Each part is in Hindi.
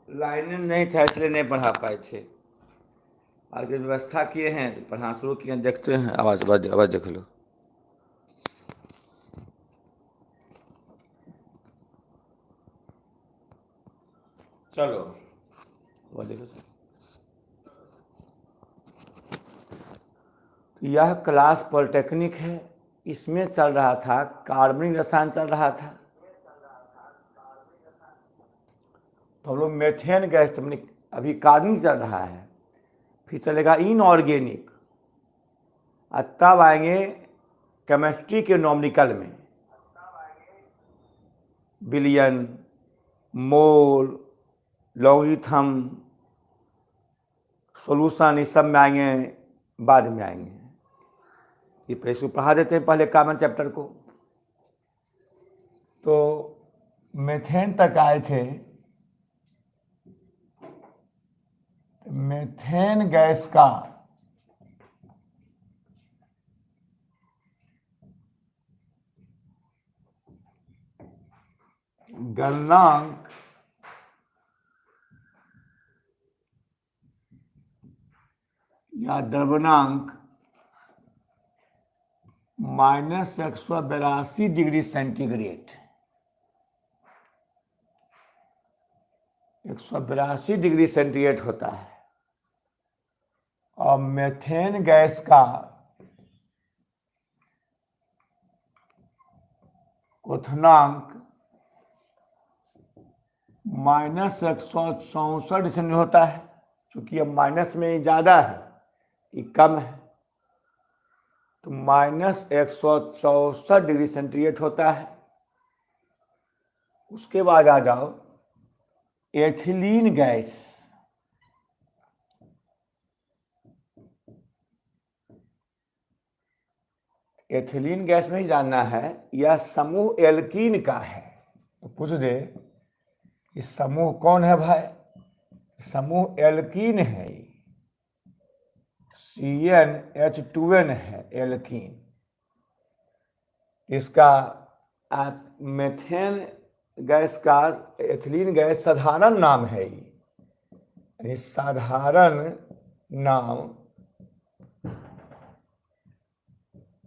लाइनें नहीं था इसलिए नहीं पढ़ा पाए थे। आगे व्यवस्था किए हैं तो पढ़ना शुरू किए हैं। देखते हैं, आवाज़ देख लो। चलो वो देखो। यह क्लास पॉलिटेक्निक है। इसमें चल रहा था कार्बनिक रसायन चल रहा था। तो हम लोग मेथेन गैस अभी कार्बनिक चल रहा है, फिर चलेगा इनऑर्गेनिक, और तब आएंगे केमिस्ट्री के नॉमिकल में बिलियन, मोल, लॉगरिथम, सॉल्यूशन, इस सब में आएंगे, बाद में आएंगे। ये प्रेस को पढ़ा देते हैं पहले कार्बन चैप्टर को। तो मेथेन तक आए थे। मेथेन गैस का गलनांक या द्रवनांक -182 डिग्री सेंटीग्रेड, 182 डिग्री सेंटीग्रेड होता है। और मेथेन गैस का क्वथनांक -164 सेंटीग्रेड होता है। चूंकि अब माइनस में ज़्यादा है, ये कम है, तो -164 डिग्री सेंटीग्रेड होता है। उसके बाद आ जाओ एथिलीन गैस। एथिलीन गैस में ही जानना है, यह समूह एल्कीन का है। तो पूछ दे कि समूह कौन है भाई? समूह एल्कीन है, CnH2n है एल्कीन। इसका मेथेन गैस का एथिलीन गैस साधारण नाम है। ये साधारण नाम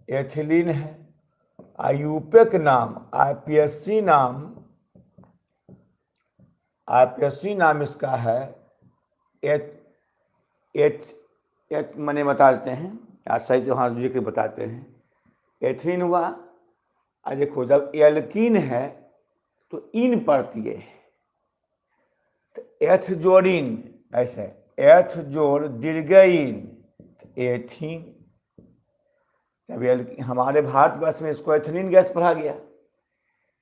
एथिलीन है। आईयूपीए नाम, आईपीएससी नाम इसका है एच मैंने बता देते हैं, आज सही से वहाँ के बताते हैं। एथिलीन हुआ। आज देखो, जब एल्कीन है तो इन पड़ती है, तो एथ जोड़ीन, ऐसे एथ जोड़ दीर्घइन, एथीन। जब हमारे भारतवर्ष में इसको एथिलीन गैस पढ़ा गया।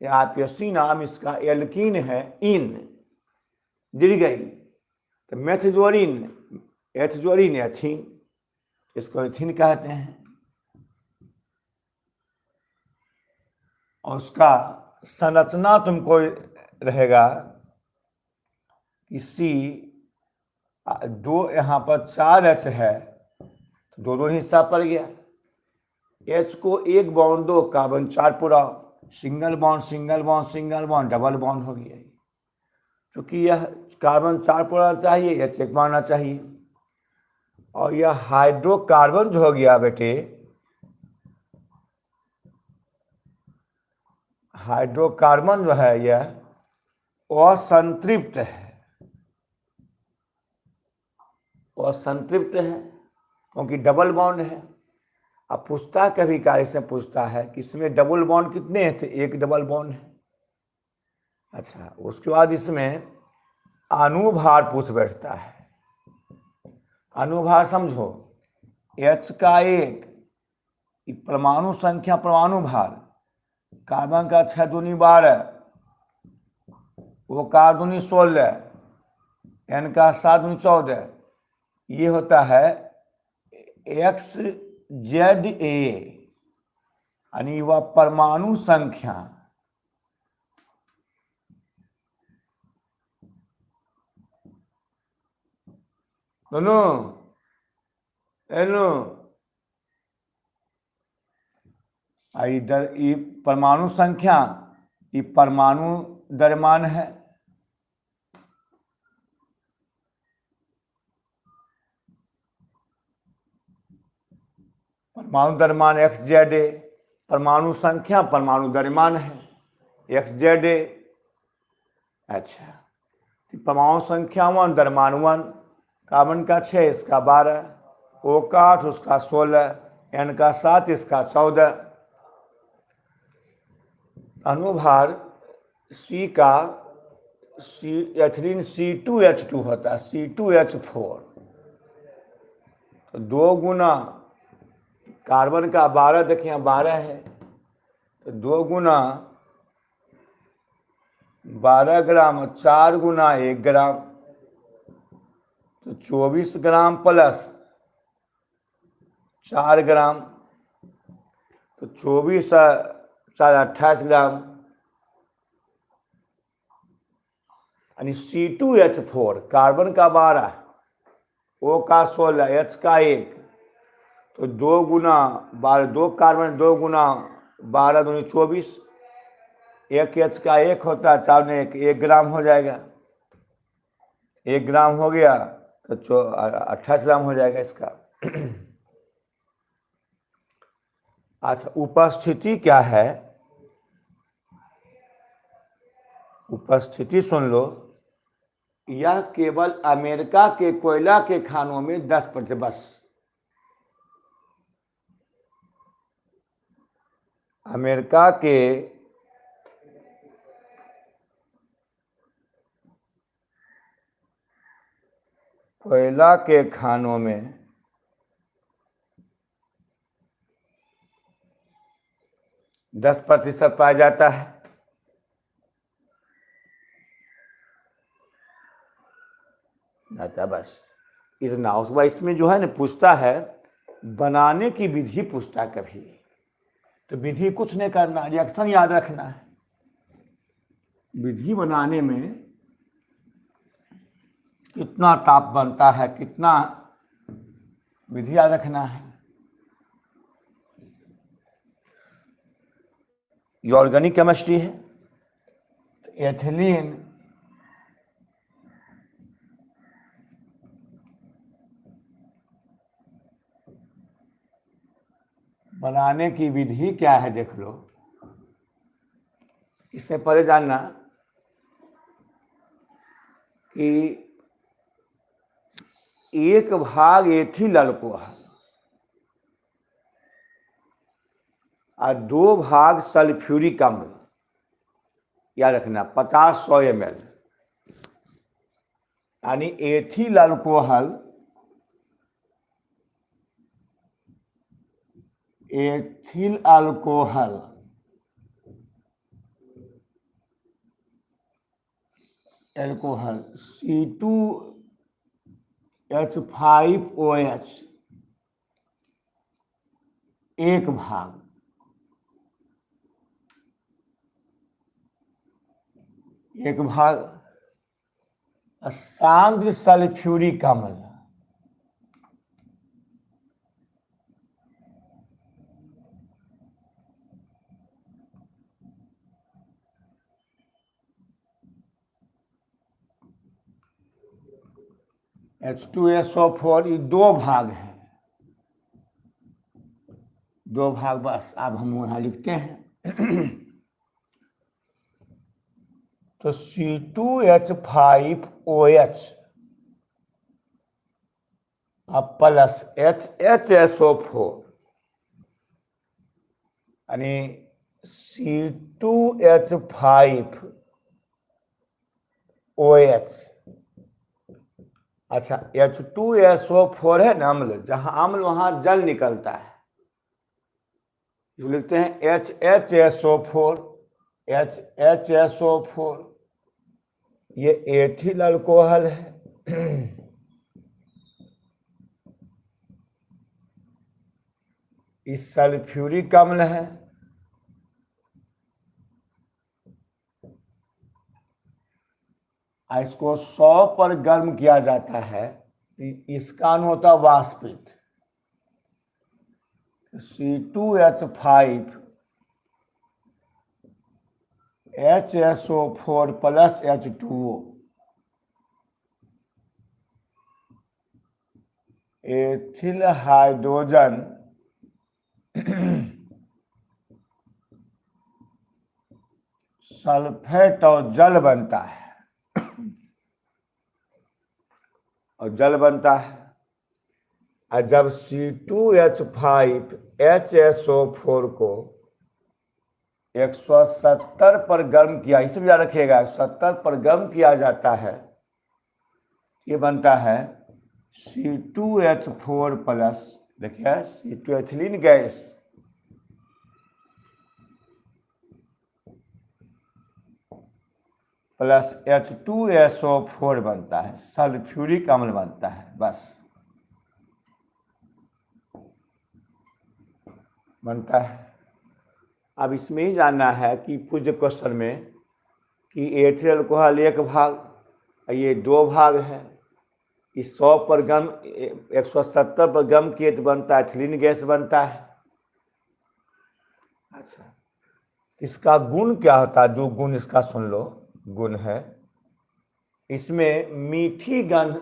या आईपीएससी नाम इसका एल्कीन है, इन दीर्घई, तो मेथजोरिन, एथजोरिन, एथीन, इसको एथीन कहते हैं। और उसका संरचना तुमको रहेगा कि सी दो, यहाँ पर 4 H है, तो दोनों हिस्सा पड़ गया। H को एक बॉन्ड दो, कार्बन 4 पूरा, single bond single bond single bond, double bond हो गया। चूंकि यह कार्बन 4 पूरा चाहिए, H एक मानना चाहिए। और यह हाइड्रोकार्बन जो हो गया बेटे, हाइड्रोकार्बन जो है यह असंतृप्त है, असंतृप्त है क्योंकि डबल बॉन्ड है। अब पूछता कभी कार्य से पूछता है कि इसमें डबल बॉन्ड कितने हैं? थे एक डबल बॉन्ड है। अच्छा, उसके बाद इसमें अनुभार पूछ बैठता है। अनुभार समझो, H का 1 परमाणु संख्या, परमाणु भार, कार्बन का 6 दूनी 12, वो का दूनी 16, N का 7 दूनी 14, ये होता है XZA, यानी वह परमाणु संख्या। दोनों इधर ये परमाणु संख्या, ये परमाणु द्रव्यमान है। परमाणु द्रव्यमान एक्स जेड ए, परमाणु संख्या परमाणु द्रव्यमान है एक्स जेड ए। अच्छा, परमाणु संख्या 1, द्रव्यमान 1, कार्बन का 6, इसका 12, O का 8, उसका 16, N का 7, इसका 14। अनुभार C का एथिलीन C2H2 होता है, C2H4, तो 2 गुना कार्बन का 12, देखिए 12 है, तो 2 गुना 12 ग्राम, 4 गुना 1 ग्राम, तो 24 ग्राम प्लस 4 ग्राम, तो 24 4 28 ग्राम, यानी C2H4 कार्बन का 12, O का 16, H का 1, तो 2 गुना 12, 2 कार्बन 2 गुना 12 दूनी 24, 1 H का 1 होता है, 4 ने 1 ग्राम हो जाएगा, 1 ग्राम हो गया तो 28 ग्राम हो जाएगा इसका। अच्छा, उपस्थिति क्या है, उपस्थिति सुन लो, यह केवल अमेरिका के कोयला के खानों में 10% बस, अमेरिका के कोयला के खानों में 10% पाया जाता है। बस इतना, उसके बाद इसमें जो है ना पूछता है बनाने की विधि, पूछता कभी, तो विधि कुछ नहीं करना, रिएक्शन याद रखना है। विधि बनाने में कितना ताप बनता है, कितना, विधि याद रखना है। ये ऑर्गेनिक केमिस्ट्री है, तो एथिलीन बनाने की विधि क्या है देख लो। इससे पहले जानना कि 1 भाग एथिल अल्कोहल और 2 भाग सल्फ्यूरिक अम्ल, याद रखना, 50-100 ml, यानी ethyl alcohol, ethyl alcohol C2H5OH 1 भाग, 1 भाग सांद्र सल्फ्यूरिक अम्ल, H2SO4, ये 2 भाग हैं, 2 भाग बस। अब हम वहां लिखते हैं तो C2H5OH प्लस HSO4, यानी C2H5OH। अच्छा, H2SO4 है ना अम्ल, जहां अम्ल वहां जल निकलता है, जो लिखते हैं HHSO4, HHSO4, ये एथिल अल्कोहल है। इस सल्फ्यूरिक अम्ल है, इसको 100 पर गर्म किया जाता है, इसका अणु होता है वाष्पित। C2H5HSO4 plus H2O, ethyl hydrogen sulphate और जल बनता है, और जल बनता है। और जब C2H5HSO4 को 170 पर गर्म किया, इसे भी याद रखिएगा, 170 पर गर्म किया जाता है, ये बनता है C2H4 प्लस, देखिए C2 ethylene gas plus H2SO4 बनता है, सल्फ्यूरिक अम्ल बनता है, बस बनता है। अब इसमें ही जानना है कि पूज्य क्वेश्चन में कि एथिल अल्कोहल एक भाग, ये 2 भाग है, इस 100 पर गर्म 170 पर गर्म किए तो बनता है एथिलीन गैस बनता है। अच्छा, इसका गुण क्या होता है? जो गुण इसका सुन लो, गुण है इसमें मीठी गंध,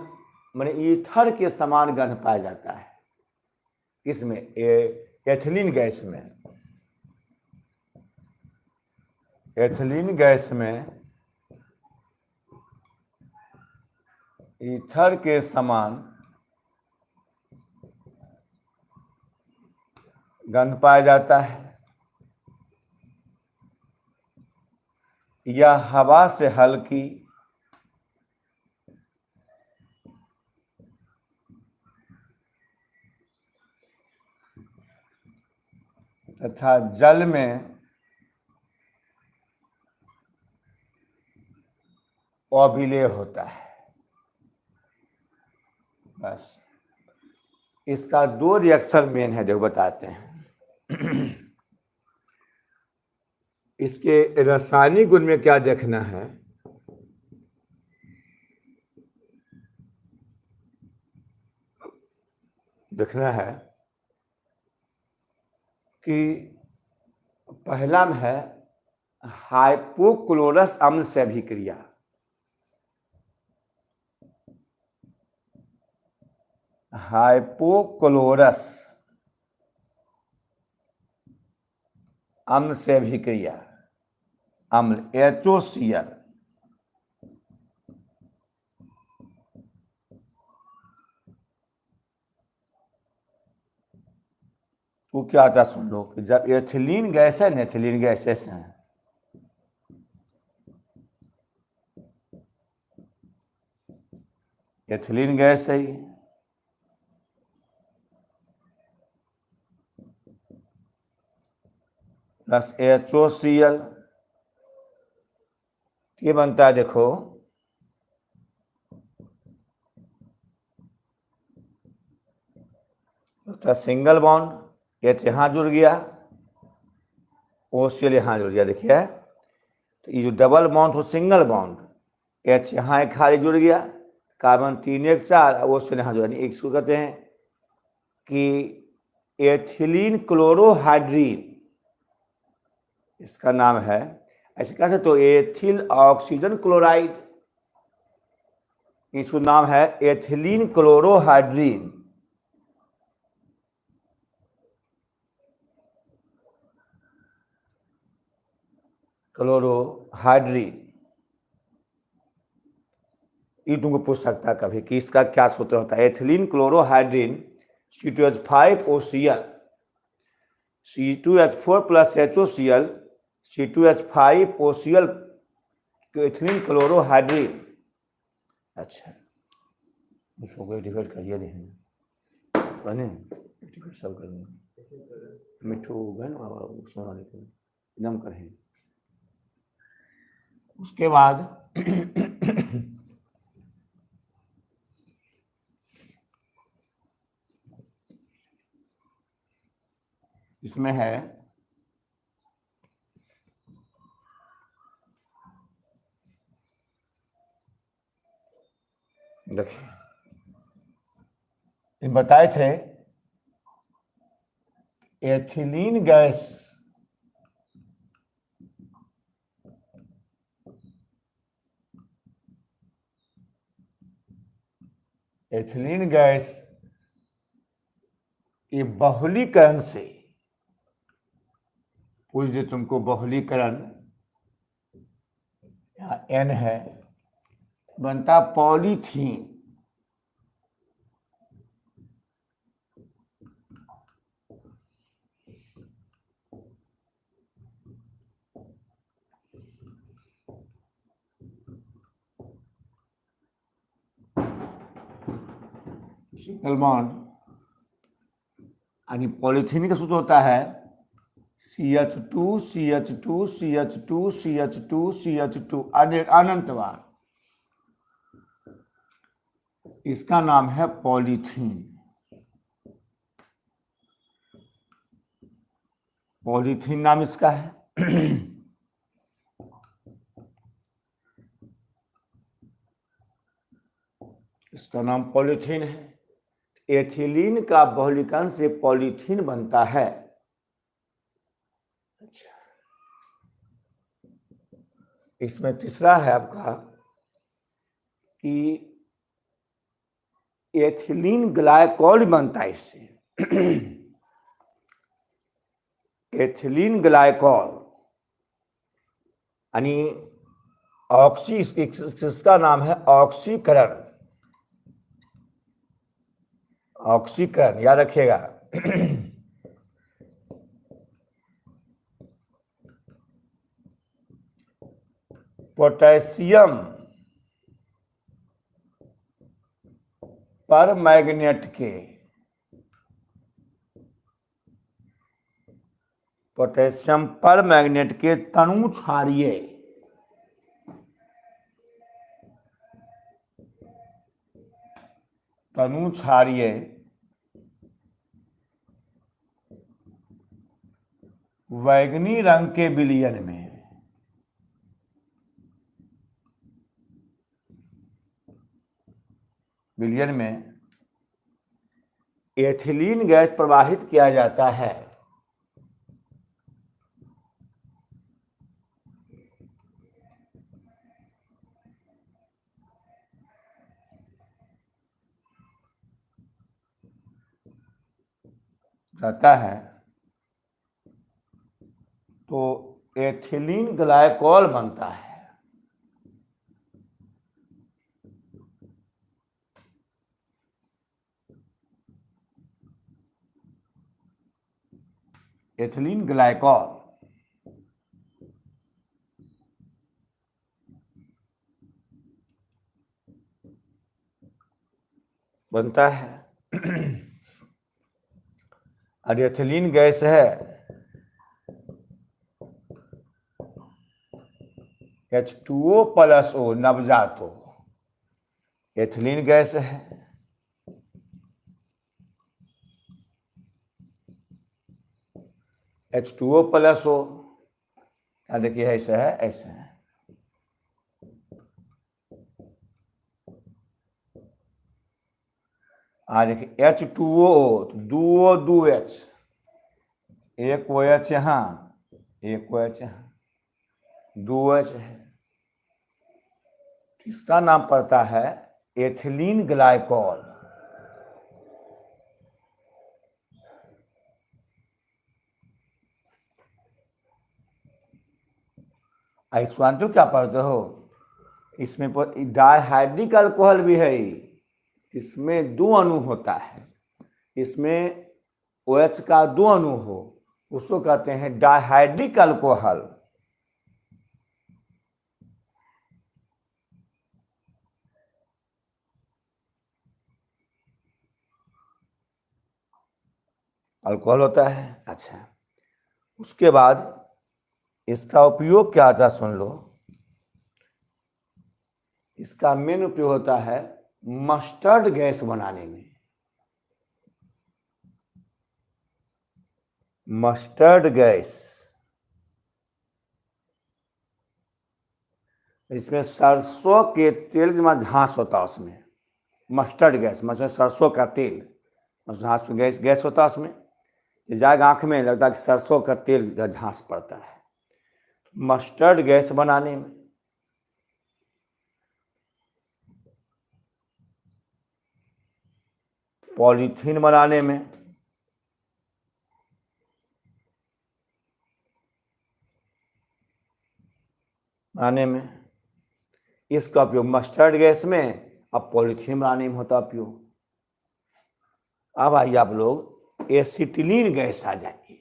माने ईथर के समान गंध पाया जाता है इसमें, एथिलीन गैस में, एथिलीन गैस में ईथर के समान गंध पाया जाता है। यह हवा से हल्की तथा जल में अविलेय होता है। बस इसका 2 रिएक्शन मेन है जो बताते हैं। इसके रासायनिक गुण में क्या देखना है? देखना है कि पहला में है हाइपोक्लोरस अम्ल से अभिक्रिया, हाइपोक्लोरस अम्ल से अभिक्रिया, अम्ल HOCl, वो क्या आता सुन लो कि जब एथिलीन गैस है ना, एथिलीन गैसेस हैं, एथिलीन गैस है प्लस HOCl, ये बनता है, देखो तो सिंगल बॉन्ड, H यहाँ जुड़ गया, OCl यहाँ जुड़ गया, देखिए तो ये जो डबल बॉन्ड हो सिंगल बॉन्ड, H यहाँ एक खाली जुड़ गया, कार्बन 3 1 4, OCl यहाँ जुड़ा, इसको कहते हैं कि एथिलीन क्लोरोहाइड्रीन, इसका नाम है, ऐसे कह सकते तो एथिल ऑक्सीजन क्लोराइड, इसका नाम है एथिलीन क्लोरोहाइड्रीन। क्लोरोहाइड्रीन, ये तुमको पूछ सकता है कभी कि इसका क्या सूत्र होता है? Ethylene chlorohydrin C2H5OCl, C2H4 plus HOCl, C2H5OCl ethylene chlorohydrin. अच्छा, उसको डिवाइड करिए, देखेंगे डिवाइड सब करेंगे, मिठू गए ना सोना लेकर एकदम करेंगे। उसके बाद इसमें है देखिए, बताए थे एथिलीन गैस एथिलीन गैस ये बहुलीकरण से, पूछ दे तुमको बहुलीकरण N है, बनता पॉलीथीन। सिंगल बॉन्ड यानी पॉलीथीन का सूत्र होता है CH2 CH2 CH2 CH2 CH2 अनंत बार। इसका नाम है पॉलीथीन। पॉलीथीन नाम इसका है। इसका नाम पॉलीथीन है। एथिलीन का बहुलीकरण से पॉलीथीन बनता है। अच्छा, इसमें तीसरा है आपका कि एथिलीन ग्लाइकॉल बनता है इससे। एथिलीन ग्लाइकॉल यानी इसका नाम है ऑक्सीकरण। ऑक्सीकरण याद रखिएगा। पोटेशियम पर मैग्नेट के, पोटेशियम पर मैग्नेट के तनु क्षारीय बैंगनी रंग के विलयन में एथिलीन गैस प्रवाहित किया जाता है। तो एथिलीन ग्लाइकॉल बनता है। एथिलीन ग्लाइकॉल बनता है। और एथिलीन गैस है H2O+O नवजातो। एथिलीन गैस है H2O+O। यहाँ देखिए ऐसे है, ऐसे है। देखिए H2O तो दो H, एक OH यहाँ, एक OH यहाँ, 2H है। इसका नाम पड़ता है एथिलीन ग्लाइकॉल। आइसोआंटो क्या पढ़ते हो? इसमें डाइहाइड्रिक अल्कोहल भी है, इसमें 2 अणु होता है। इसमें OH का 2 अणु हो उसको कहते हैं डाइहाइड्रिक अल्कोहल। अल्कोहल होता है। अच्छा, उसके बाद इसका उपयोग क्या आता सुन लो। इसका मेन उपयोग होता है मस्टर्ड गैस बनाने में। मस्टर्ड गैस, इसमें सरसों के तेल जमा झांस होता है उसमें। मस्टर्ड गैस मतलब सरसों का तेल झांस गैस होता है उसमें। जाएगा आंख में लगता है कि सरसों का तेल का झांस पड़ता है। मस्टर्ड गैस बनाने में, पॉलीथीन बनाने में, इसका उपयोग मस्टर्ड गैस में, अब पॉलीथीन बनाने में होता उपयोग। अब आइए आप लोग एसिटिलीन गैस आ जाइए।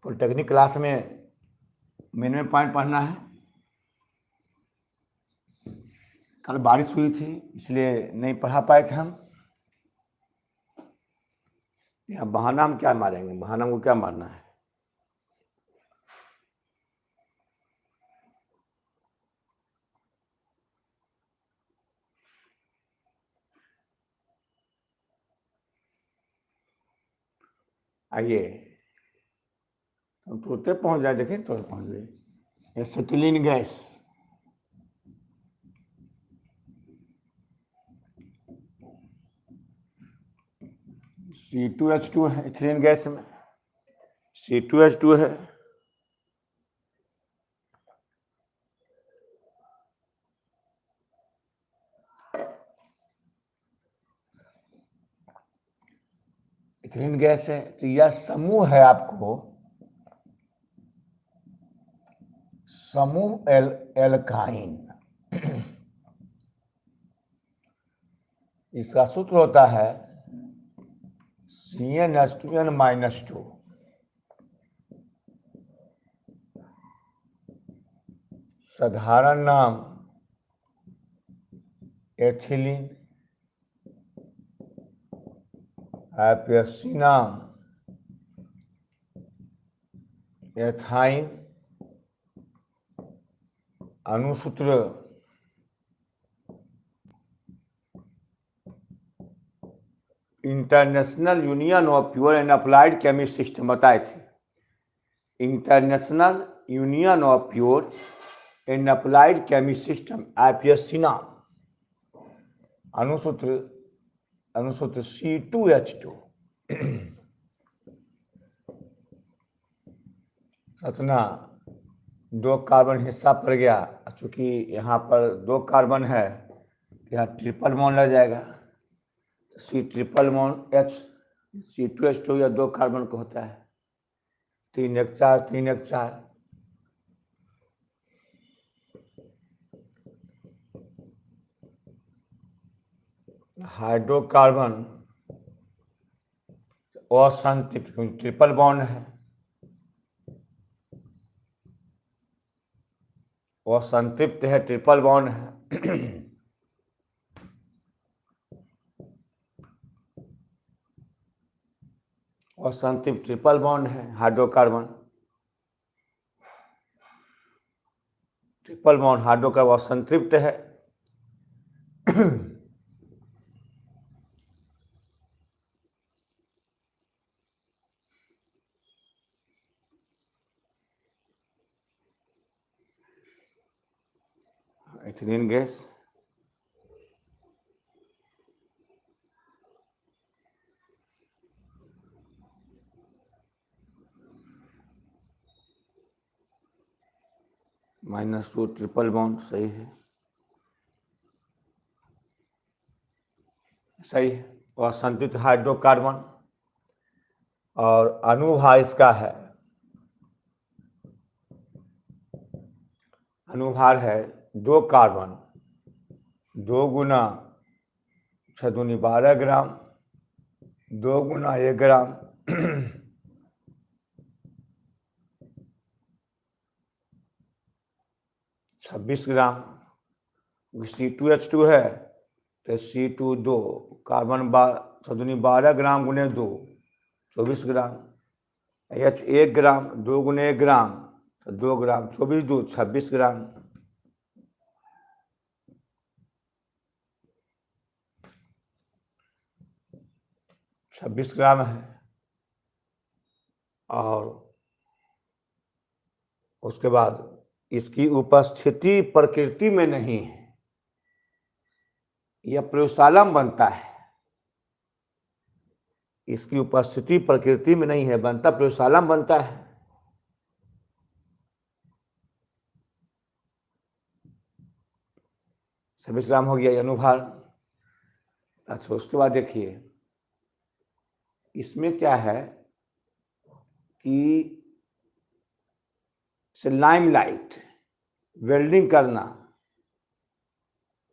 पॉलिटेक्निक क्लास में मिनिमम पॉइंट पढ़ना है। कल बारिश हुई थी इसलिए नहीं पढ़ा पाए थे हम। यहाँ बहाना हम क्या मारेंगे, बहाना को क्या मारना है। आइए हम तुरंत पहुंच जाए, देखें तुरंत पहुंच गए। एसिटिलीन गैस, C2H2 है एथिलीन गैस में, C2H2 है। एथिलीन गैस है तो यह समूह है आपको, समूह एल्काइन। इसका सूत्र होता है CnH2n-2। साधारण नाम एथिलीन, आईपीएससी नाम एथाइन, अणुसूत्र international union of pure and applied chemist system बताए थे। International union of pure and applied chemist system, IPSC नाम, अणुसूत्र C2H2। रचना 2 कार्बन हिस्सा पड़ गया, चूंकि यहाँ पर 2 कार्बन है, यहाँ ट्रिपल बॉन्ड लग जाएगा। C triple bond H, C2H2 या 2 कार्बन का होता है। 3 1 4 3 1 4। हाइड्रोकार्बन असंतृप्त, ट्रिपल बॉन्ड है, असंतृप्त है, ट्रिपल बॉन्ड है। असंतृप्त ट्रिपल बॉन्ड है हाइड्रोकार्बन, ट्रिपल बॉन्ड हाइड्रोकार्बन असंतृप्त है। एथिलीन गैस, -2 ट्रिपल बॉन्ड, सही है, सही है। और असंतृप्त हाइड्रोकार्बन, और अनुभार इसका है, अनुभार है 2 कार्बन, 2 गुना 6 दूनी 12 ग्राम, 2 गुना 1 ग्राम। 26 ग्राम। C2H2 है तो C2 2 कार्बन 6 दूनी 12 ग्राम गुने 2 24 ग्राम। H 1 ग्राम, 2 गुने 1 ग्राम तो 2 ग्राम, 24 2 26 ग्राम। ग्राम है। और उसके बाद इसकी उपस्थिति प्रकृति में नहीं है, यह प्रयोगशाला में बनता है। इसकी उपस्थिति प्रकृति में नहीं है, बनता प्रयोगशाला में बनता है। छब्बीस ग्राम हो गया अनुभार। अच्छा, उसके बाद देखिए इसमें क्या है कि से लाइमलाइट, वेल्डिंग करना,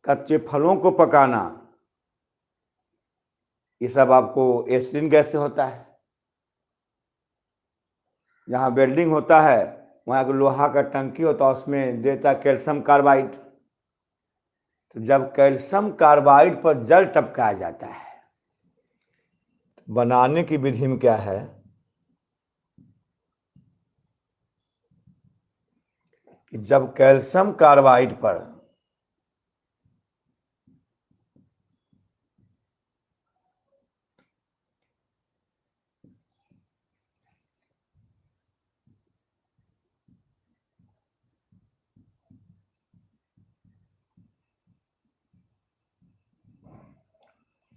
कच्चे फलों को पकाना, ये सब आपको एसिटिलीन गैस से होता है। जहाँ वेल्डिंग होता है वहाँ एक लोहा का टंकी होता है, उसमें देता कैल्शियम कार्बाइड। तो जब कैल्शियम कार्बाइड पर जल टपकाया जाता है, बनाने की विधि में क्या है कि जब कैल्शियम कार्बाइड पर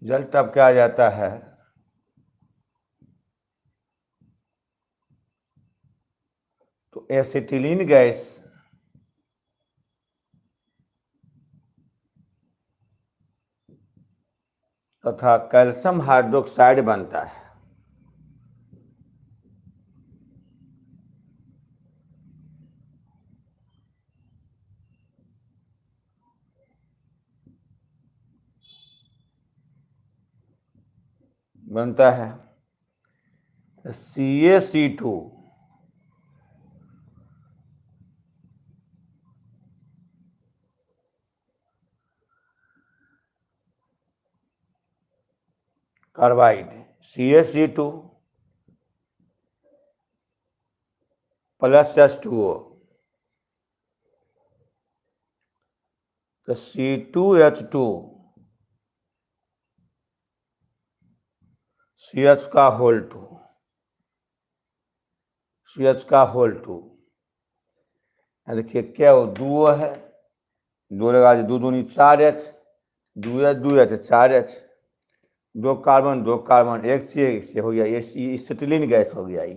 जल टपकाया जाता है तो एसिटिलीन गैस तथा कैल्शियम हाइड्रोक्साइड बनता है। बनता है CaC2 carbide, CaC2 plus H2O, तो C2H2 CH का होल 2, CH का होल 2। देखिए क्या हो, दो है, दो लगा दो, दूनी 4H, 2H 2H 4H, दो कार्बन एक से हो गया, ये एसिटिलीन गैस हो गया। ये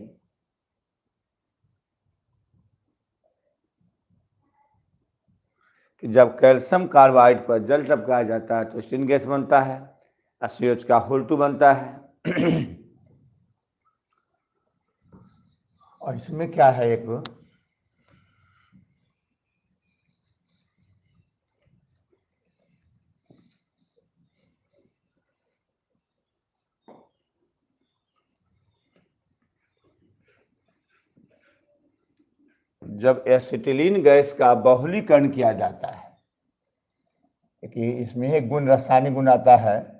कि जब कैल्शियम कार्बाइड पर जल टपकाया जाता है तो एसिटिलीन गैस बनता है, CH का होल 2 बनता है। और इसमें क्या है, एक जब एसिटिलीन गैस का बहुलीकरण किया जाता है कि इसमें एक गुण, रासायनिक गुण आता है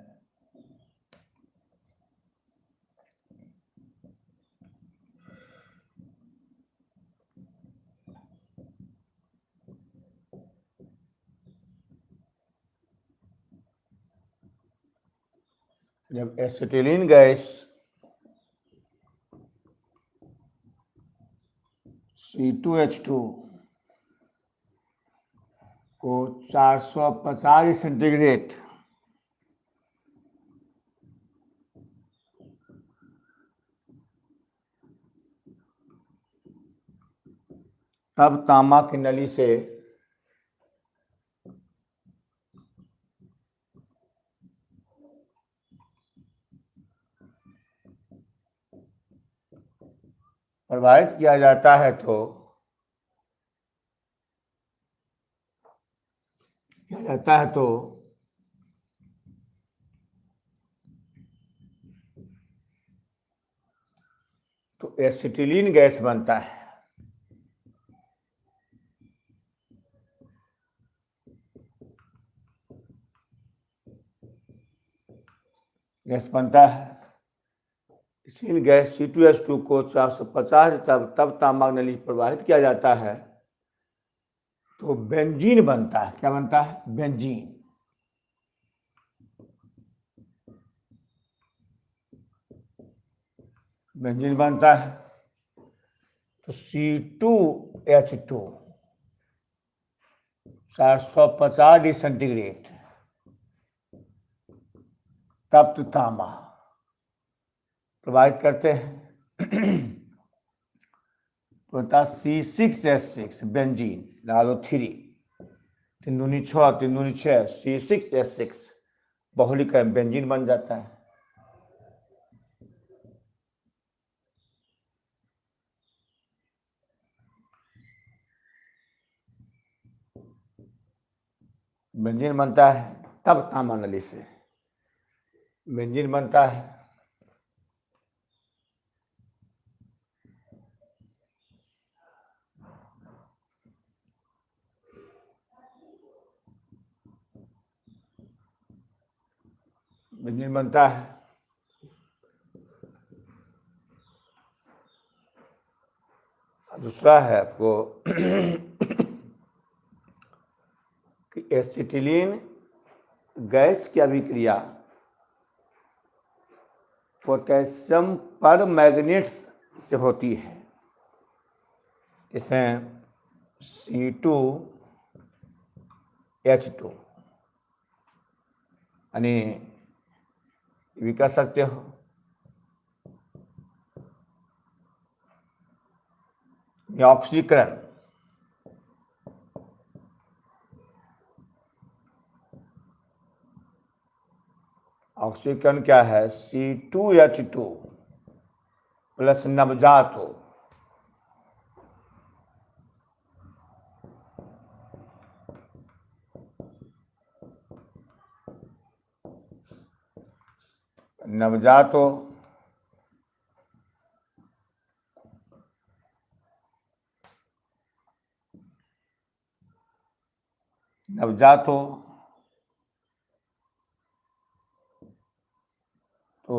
जब एसिटिलीन गैस C2H2 को 450 सेंटीग्रेड तब तांबा की नली से प्रवाहित किया जाता है तो एसिटिलीन गैस बनता है। गैस बनता है, इसीलिए गैस C2H2 को 450 तब तांबा नली से प्रवाहित किया जाता है तो बेंजीन बनता है। क्या बनता है? बेंजीन। बेंजीन बनता है तो C2H2 450 डिग्री सेंटीग्रेड तप्त तांबा प्रवाहित करते हैं तो C6H6 बेंजीन लगा दो 3, 3 दूनी 6, 3 दूनी 6, C6H6 बहुलीकरण बेंजीन बन जाता है। बेंजीन बनता है तब तांबा नली से बेंजीन बनता है। बेंजीन बनता है। दूसरा है आपको कि एसिटिलीन गैस की अभिक्रिया पोटेशियम पर मैग्नेट्स से होती है। इसे C2H2 यानी भी कह सकते हो। ऑक्सीकरण ऑक्सीकरण क्या है? C2H2 प्लस नवजात हो। नवजात हो नवजात हो तो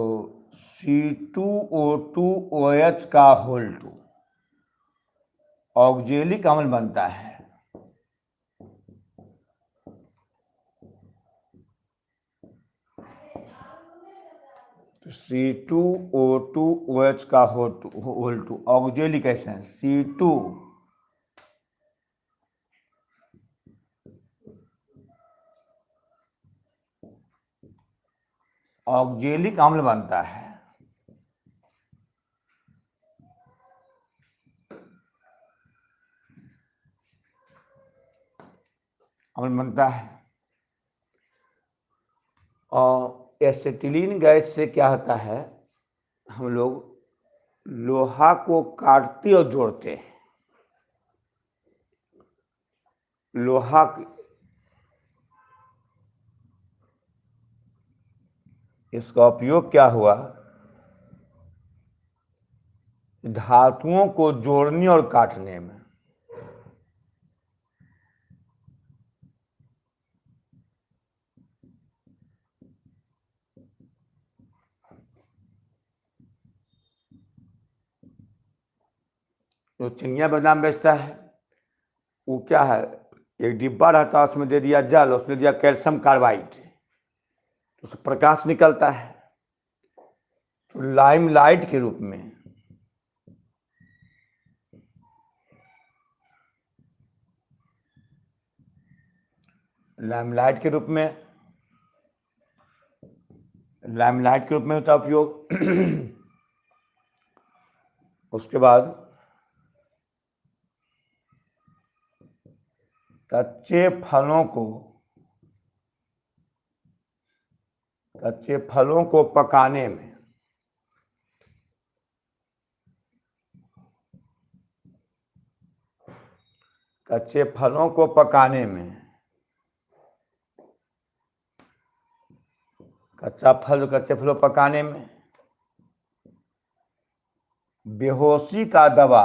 C2O2OH का होल 2 ऑक्जेलिक अम्ल बनता है। तो C2O2OH का whole 2 oxalic essence C2 oxalic अम्ल बनता है। अम्ल बनता है। और एसिटिलीन गैस से क्या होता है? हम लोग लोहा को काटते और जोड़ते हैं। लोहा इसका उपयोग क्या हुआ? धातुओं को जोड़ने और काटने में। जो चिनिया बादाम बेचता है वो क्या है? एक डिब्बा रहता है, उसमें दे दिया जल, उसमें दिया कैल्शियम कार्बाइड, तो उससे प्रकाश निकलता है। तो लाइमलाइट के रूप में लाइमलाइट के रूप में होता उपयोग। उसके बाद कच्चे फलों को पकाने में कच्चे फलों को पकाने में कच्चे फलों पकाने में बेहोशी का दवा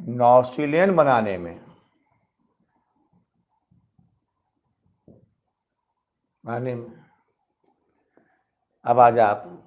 नौसिलेन बनाने में अब आ जा आप।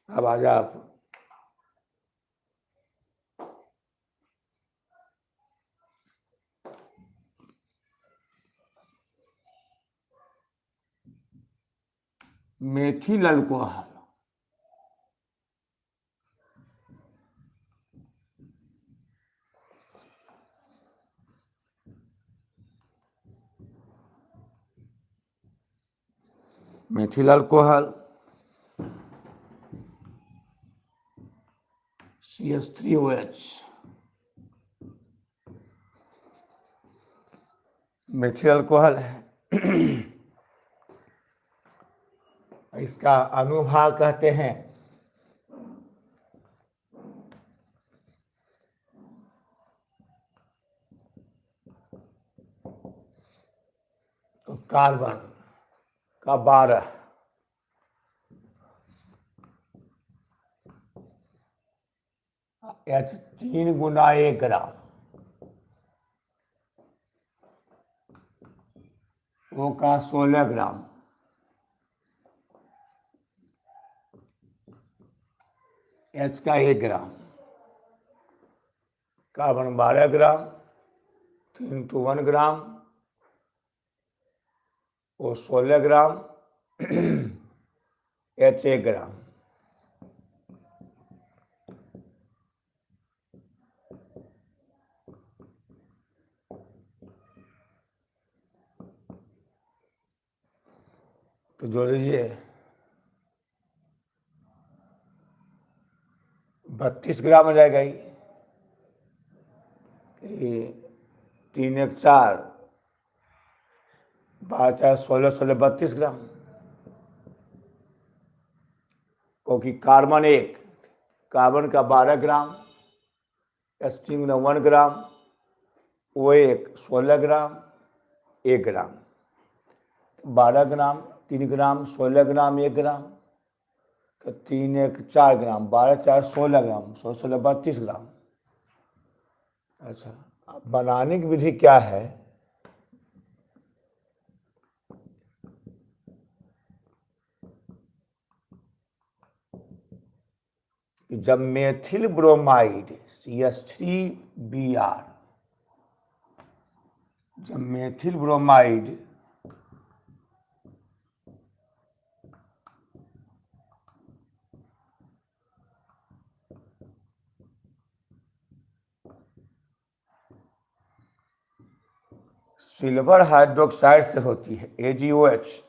अब आ जा आप। Methyl alcohol methyl alcohol CH3OH, methyl alcohol है। इसका अनुभाग कहते हैं तो कार्बन का 12, H3 गुना 1 ग्राम, O का 16 ग्राम, H का 1 ग्राम, कार्बन 12 ग्राम, 3 to 1 ग्राम, O 16 ग्राम, H 1 ग्राम। तो जोड़ लीजिए 32 ग्राम हो जाएगा ये 3 1 4, 12 4 16 16 32 ग्राम, क्योंकि कार्बन का 12 ग्राम, H3 गुना 1 ग्राम, O1 16 ग्राम, 1 ग्राम, 12 ग्राम, 3 ग्राम, 16 ग्राम, 1 ग्राम, तो 3 1 4 ग्राम, 12 4 16 ग्राम, 16 16 32 ग्राम। अच्छा, अब बनाने की विधि क्या है? जब मेथिल ब्रोमाइड CH3Br, जब मेथिल ब्रोमाइड सिल्वर हाइड्रोक्साइड से होती है AgOH,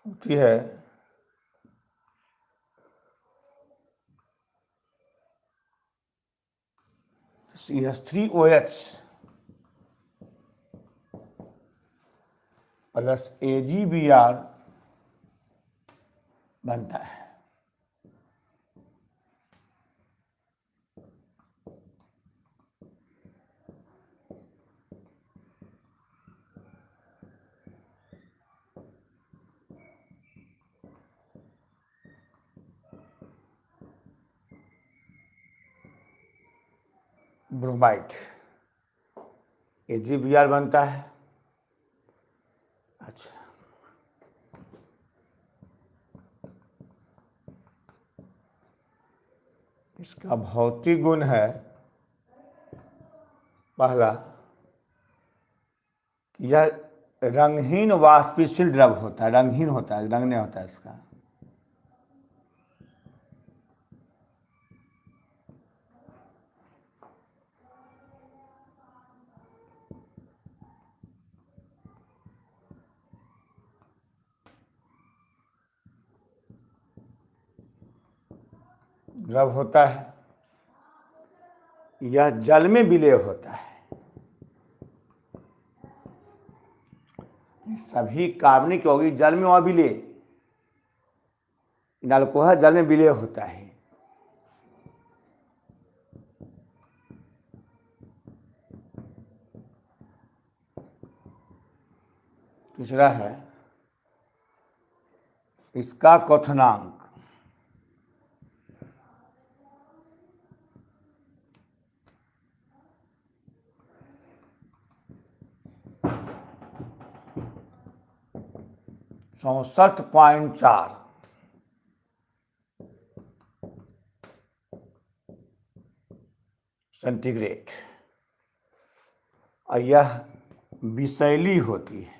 होती है CH3OH प्लस AgBr बनता है। ब्रोमाइड AgBr बनता है। अच्छा, इसका भौतिक गुण है पहला, यह रंगहीन वाष्पशील द्रव होता है, रंगहीन होता है, रंग नहीं होता है इसका। द्रव होता है, यह जल में विलय होता है। सभी कार्बनिक यौगिक जल में अविलय, अल्कोहल जल में विलय होता है। तीसरा है इसका क्वथनांक, (64.4) सेंटीग्रेड, और यह विषैली होती है।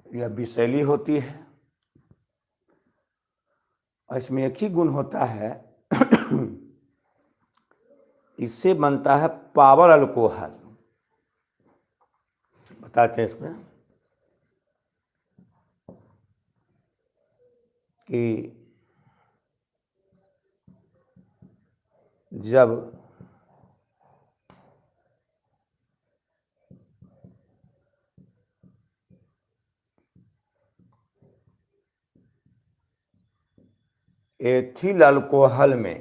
यह विषैली होती है और इसमें एक ही गुण होता है, इससे बनता है पावर अल्कोहल। बताते हैं इसमें कि जब एथिल अल्कोहल में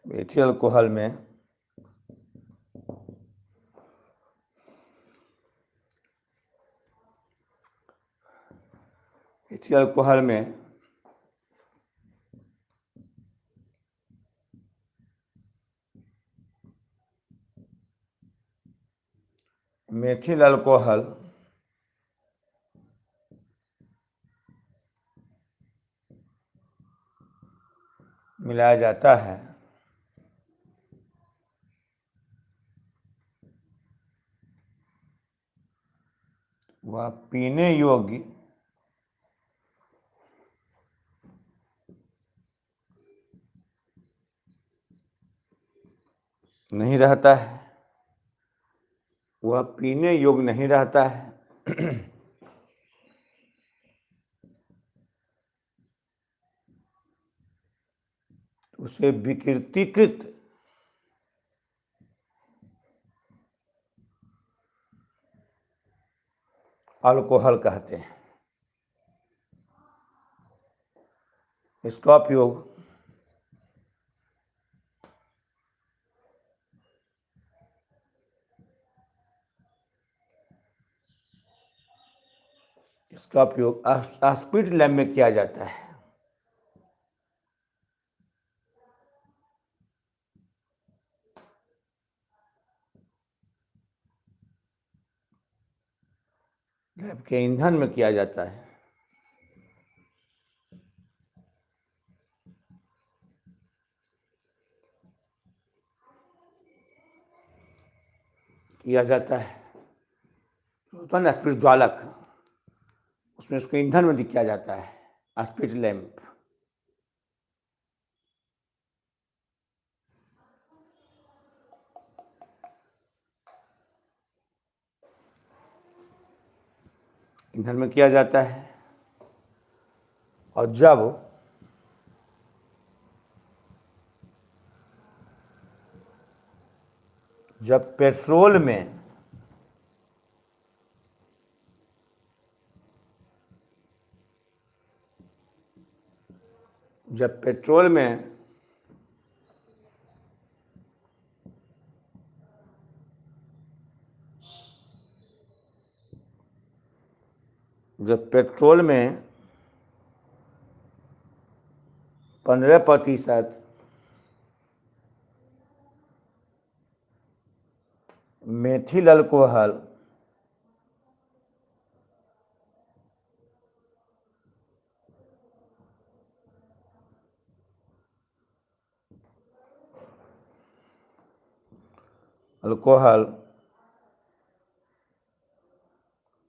एथिल अल्कोहल में एथिल अल्कोहल में मेथिल अल्कोहल मिलाया जाता है, वह पीने योग्य नहीं रहता है, वह पीने योग्य नहीं रहता है। उसे विकृतीकृत अल्कोहल कहते हैं। इसका उपयोग स्पिरिट लैब में किया जाता है। लैब के ईंधन में किया जाता है। तो स्पिरिट ज्वालक, उसमें उसको ईंधन में किया जाता है, स्पिरिट लैंप। ईंधन में किया जाता है और जब पेट्रोल में जब पेट्रोल में जब पेट्रोल में 15% मेथिल अल्कोहल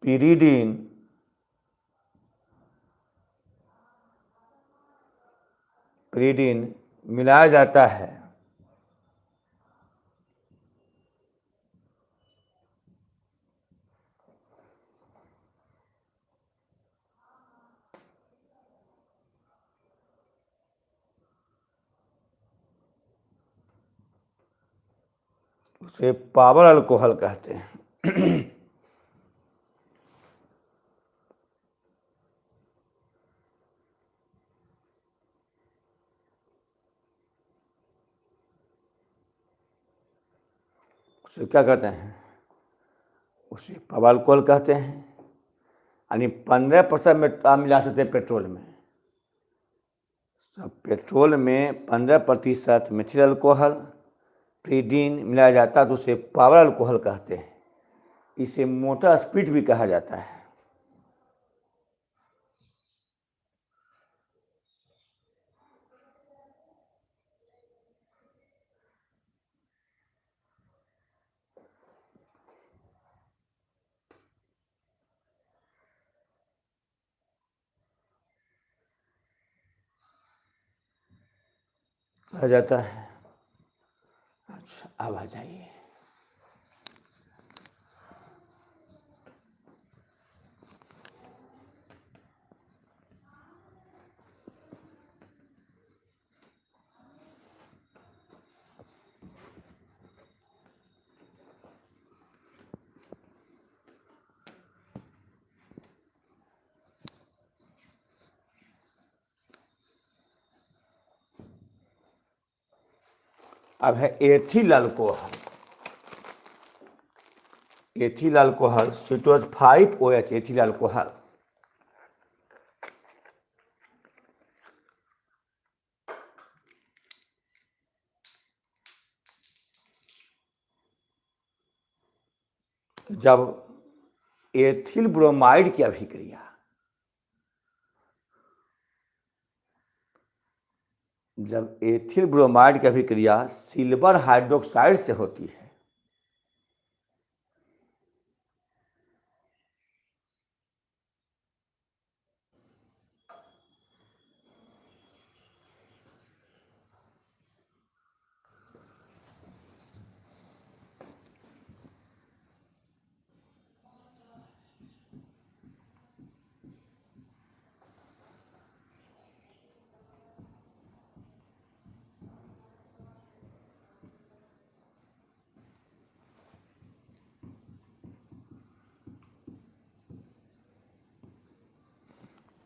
पिरीडीन मिलाया जाता है, उसे पावर अल्कोहल कहते हैं। उसे क्या कहते हैं? उसे पावर अल्कोहल कहते हैं। यानी 15% में आप मिला सकते हैं पेट्रोल में। पेट्रोल में 15% मेथिल अल्कोहल प्रीडीन मिलाया जाता है तो उसे पावर अल्कोहल कहते हैं। इसे मोटर स्पिरिट भी कहा जाता है। आ जाता है। अच्छा, अब आ जाइए। अब है एथिल अल्कोहल। एथिल अल्कोहल सिटोज 5OH एथिल अल्कोहल। जब एथिल ब्रोमाइड की अभिक्रिया जब एथिल ब्रोमाइड की अभिक्रिया सिल्वर हाइड्रोक्साइड से होती है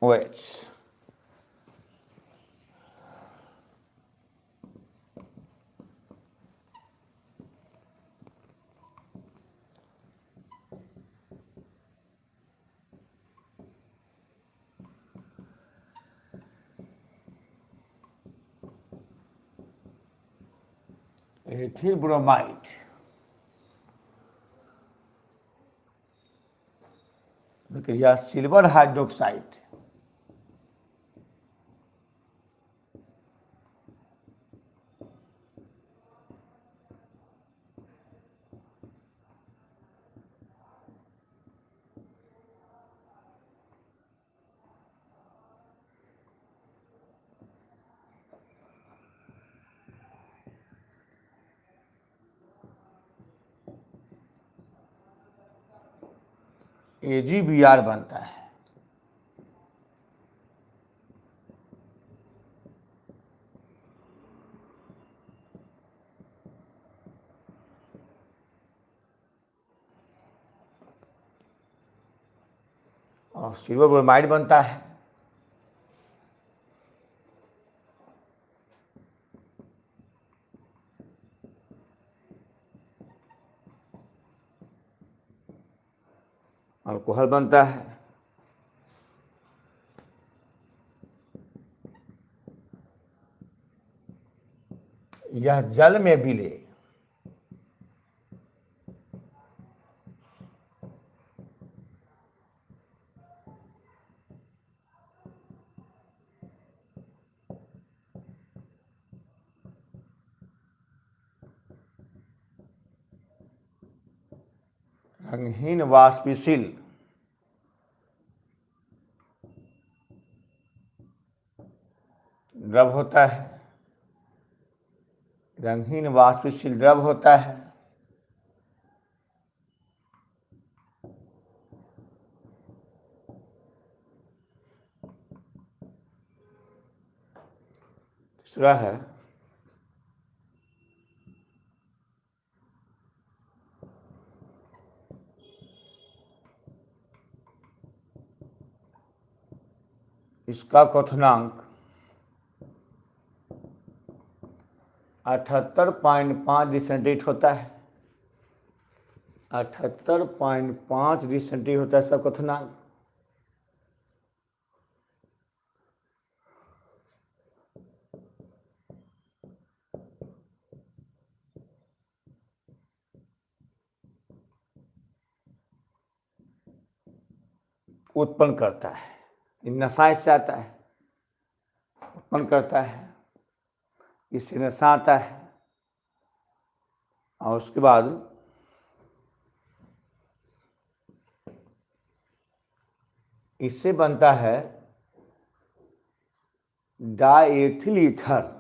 OH। एथिल ब्रोमाइड अभिक्रिया सिल्वर हाइड्रोक्साइड AgBr बनता है। और सिल्वर ब्रोमाइड बनता है। अल्कोहल बनता है। यह जल में विलय रंगहीन वाष्पशील द्रव होता है। रंगहीन वाष्पशील द्रव होता है। तीसरा है इसका क्वथनांक 78.5 डिग्री सेंटीग्रेड होता है। 78.5 डिग्री सेंटीग्रेड होता है इसका क्वथनांक। उत्पन्न करता है, नशा इससे आता है, उत्पन्न करता है, इससे नशा आता है। और उसके बाद इससे बनता है डाएथिल ईथर।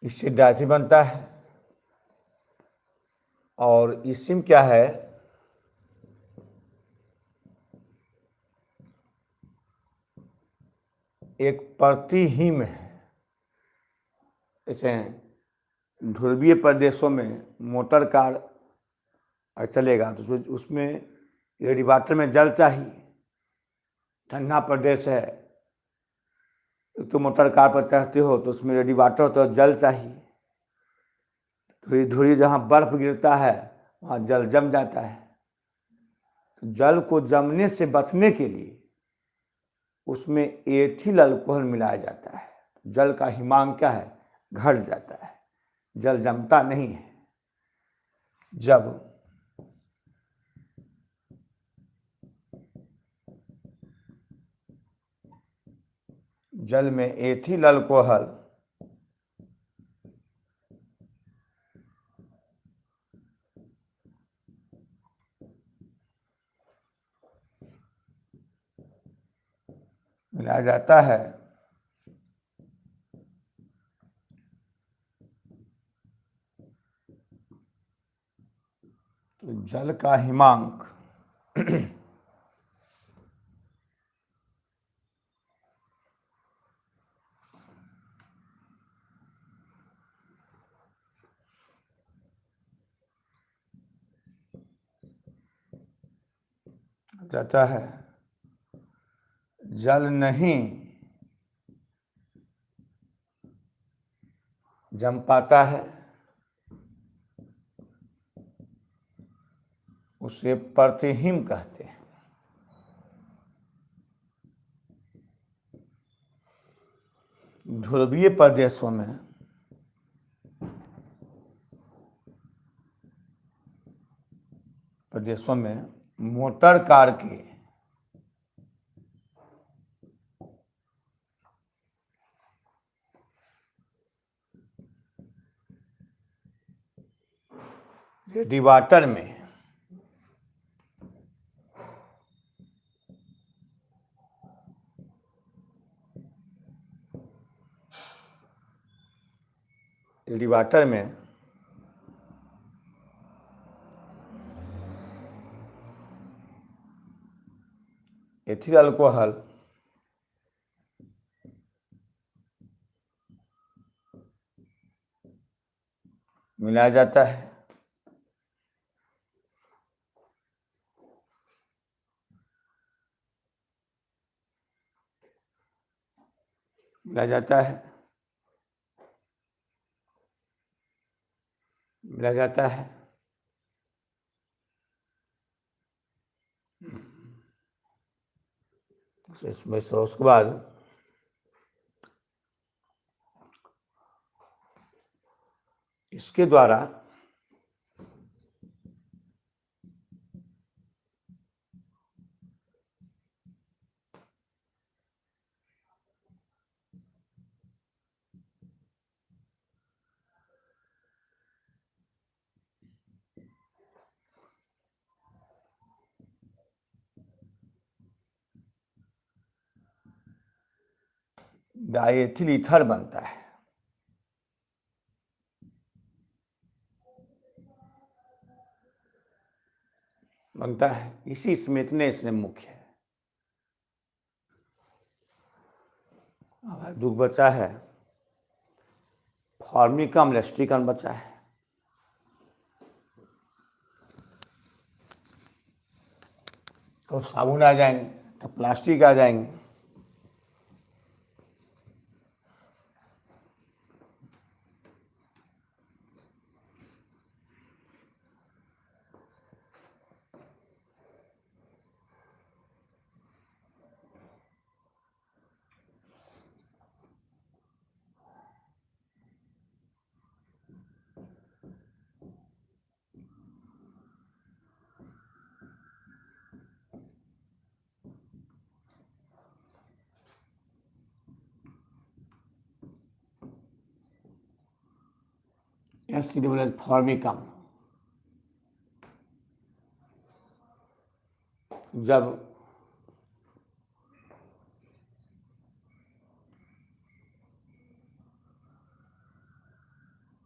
इससे डायथी बनता है। और इसिम क्या है, एक प्रतिहिम है। जैसे ध्रुवीय प्रदेशों में मोटर कार चलेगा तो उसमें रेडिएटर में जल चाहिए। ठंडा प्रदेश है तो मोटर कार पर चढ़ते हो तो उसमें रेडिएटर तो जल चाहिए। धीरे धीरे जहाँ बर्फ गिरता है वहाँ जल जम जाता है। तो जल को जमने से बचने के लिए उसमें एथिल अल्कोहल मिलाया जाता है। जल का हिमांक क्या है, घट जाता है, जल जमता नहीं है। जब जल में एथिल अल्कोहल मिलाया जाता है तो जल का हिमांक जाता है। जल नहीं जम पाता है उसे प्रतिहिम कहते हैं। ध्रुवीय प्रदेशों में मोटर कार के रेडिएटर में एथिल अल्कोहल मिलाया जाता है। मिलाया जाता है मिलाया जाता है इसमें से उसके बाद इसके द्वारा डायथिल ईथर बनता है। इसी स्मृतनेस ने मुख्य है। अब दुख बचा है, फॉर्मिकम लेस्टिकम बचा है। तो साबुन आ जाएंगे, तो प्लास्टिक आ जाएंगे। एसिड फॉर्मिकम जब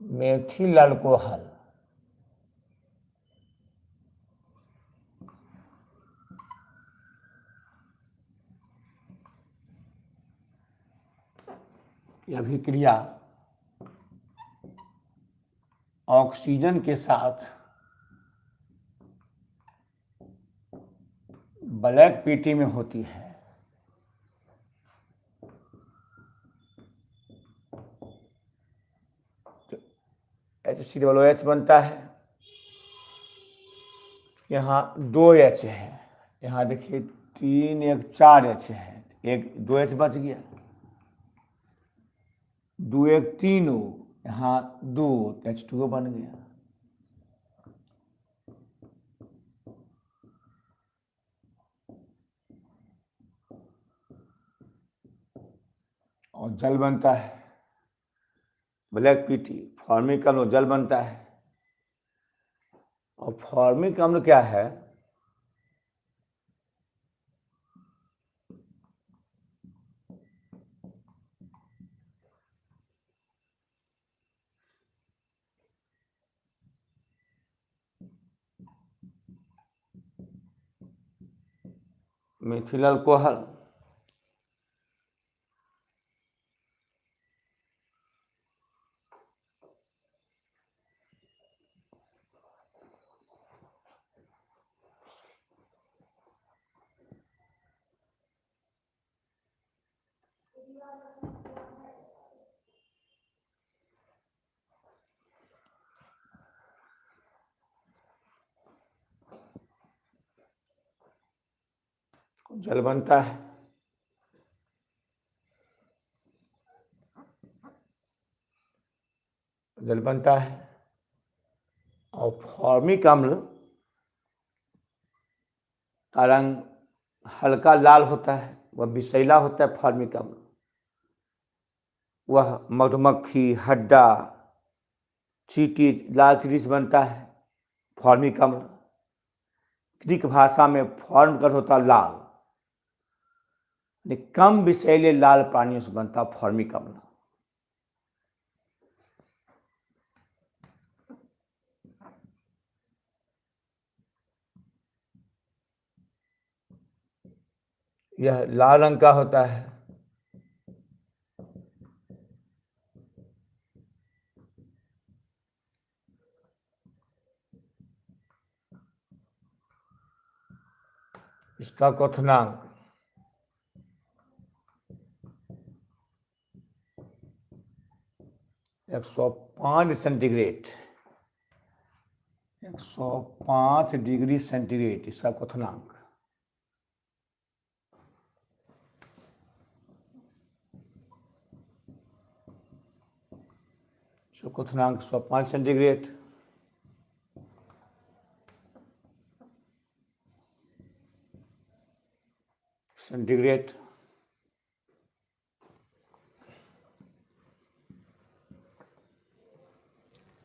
मेथिल अल्कोहल यह अभिक्रिया ऑक्सीजन के साथ ब्लैक पीटी में होती है। तो HCOOH बनता है, यहाँ 2 H है, यहाँ देखिए 3 1 4 H है, एक 2 H बच गया, 2 1 3 O, यहाँ 2 H2O बन गया। और जल बनता है, ब्लैक पीटी, फॉर्मिक अम्ल जल बनता है। और फॉर्मिक अम्ल क्या है? मेथिल अल्कोहल जल बनता है। जल बनता है। और फॉर्मिक अम्ल का रंग हल्का लाल होता है, वह विषैला होता है। फॉर्मिक अम्ल वह मधुमक्खी, हड्डा, चींटी, लाल चींटी से बनता है। फॉर्मिक अम्ल ग्रीक भाषा में फॉर्म कर होता लाल, कम विषैले लाल प्राणियों से बनता फॉर्मिक अम्ल। यह लाल रंग का होता है। इसका क्वथनांक 105 सेंटीग्रेड, 105 डिग्री सेंटीग्रेड इसका क्वथनांक। क्वथनांक 105 सेंटीग्रेड।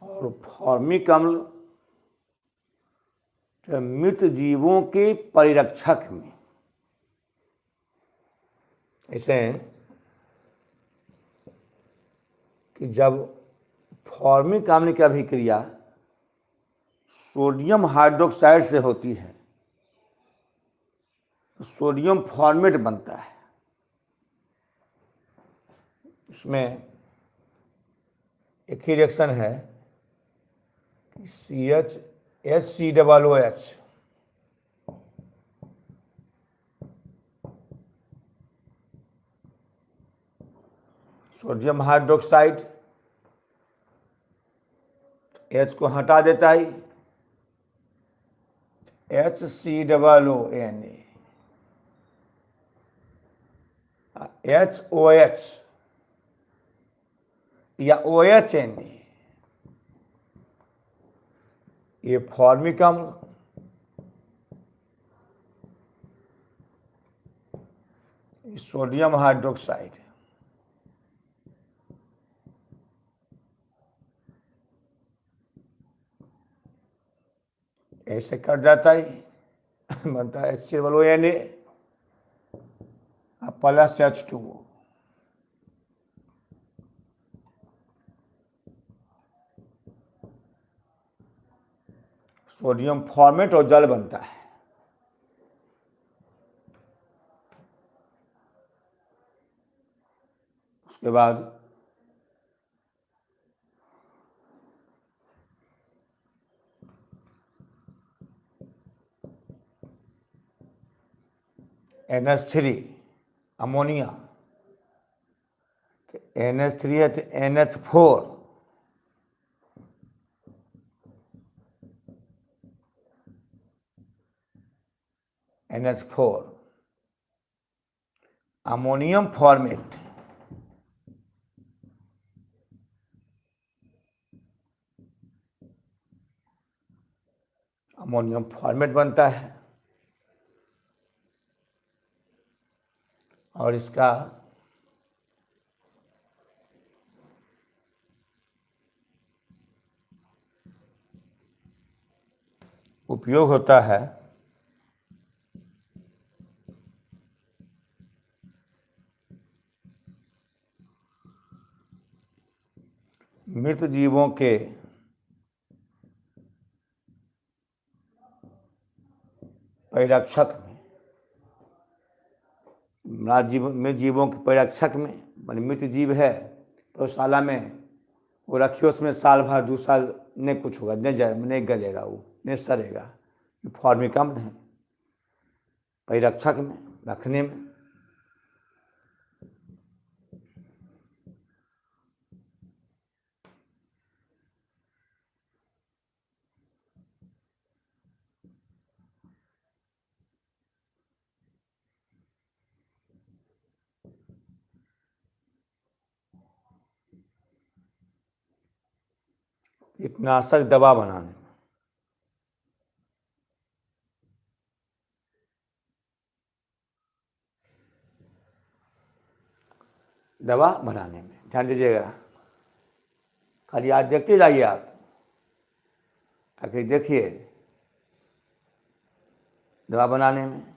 और फॉर्मिक अम्ल मृत जीवों के परिरक्षक में, ऐसे कि जब फॉर्मिक अम्ल की अभिक्रिया सोडियम हाइड्रोक्साइड से होती है तो सोडियम फॉर्मेट बनता है। इसमें एक ही रिएक्शन है कि CHHCOOH सोडियम हाइड्रोक्साइड H को हटा देता है, HCOONA, HOH या OHNA, ये फॉर्मिक अम्ल, सोडियम हाइड्रोक्साइड। ऐसे कट जाता है, बनता है HCOONA plus H2O। Sodium format और जल बनता है। उसके बाद NH3 अमोनिया, NH3 है तो NH4 NH4 ammonium format, ammonium format बनता है और इसका उपयोग होता है मृत जीवों के परिरक्षक में, मृत जीवों के परिरक्षक में, मान मृत जीव है गौशाला में, वो रखिए उसमें साल भर 2 साल नहीं कुछ होगा, नहीं गलेगा, वो नहीं सड़ेगा, फॉर्मिकम है परिरक्षक में रखने में। कीटनाशक दवा बनाने में, दवा बनाने में ध्यान दीजिएगा, खाली आज देखते जाइए आप, आखिर देखिए दवा बनाने में।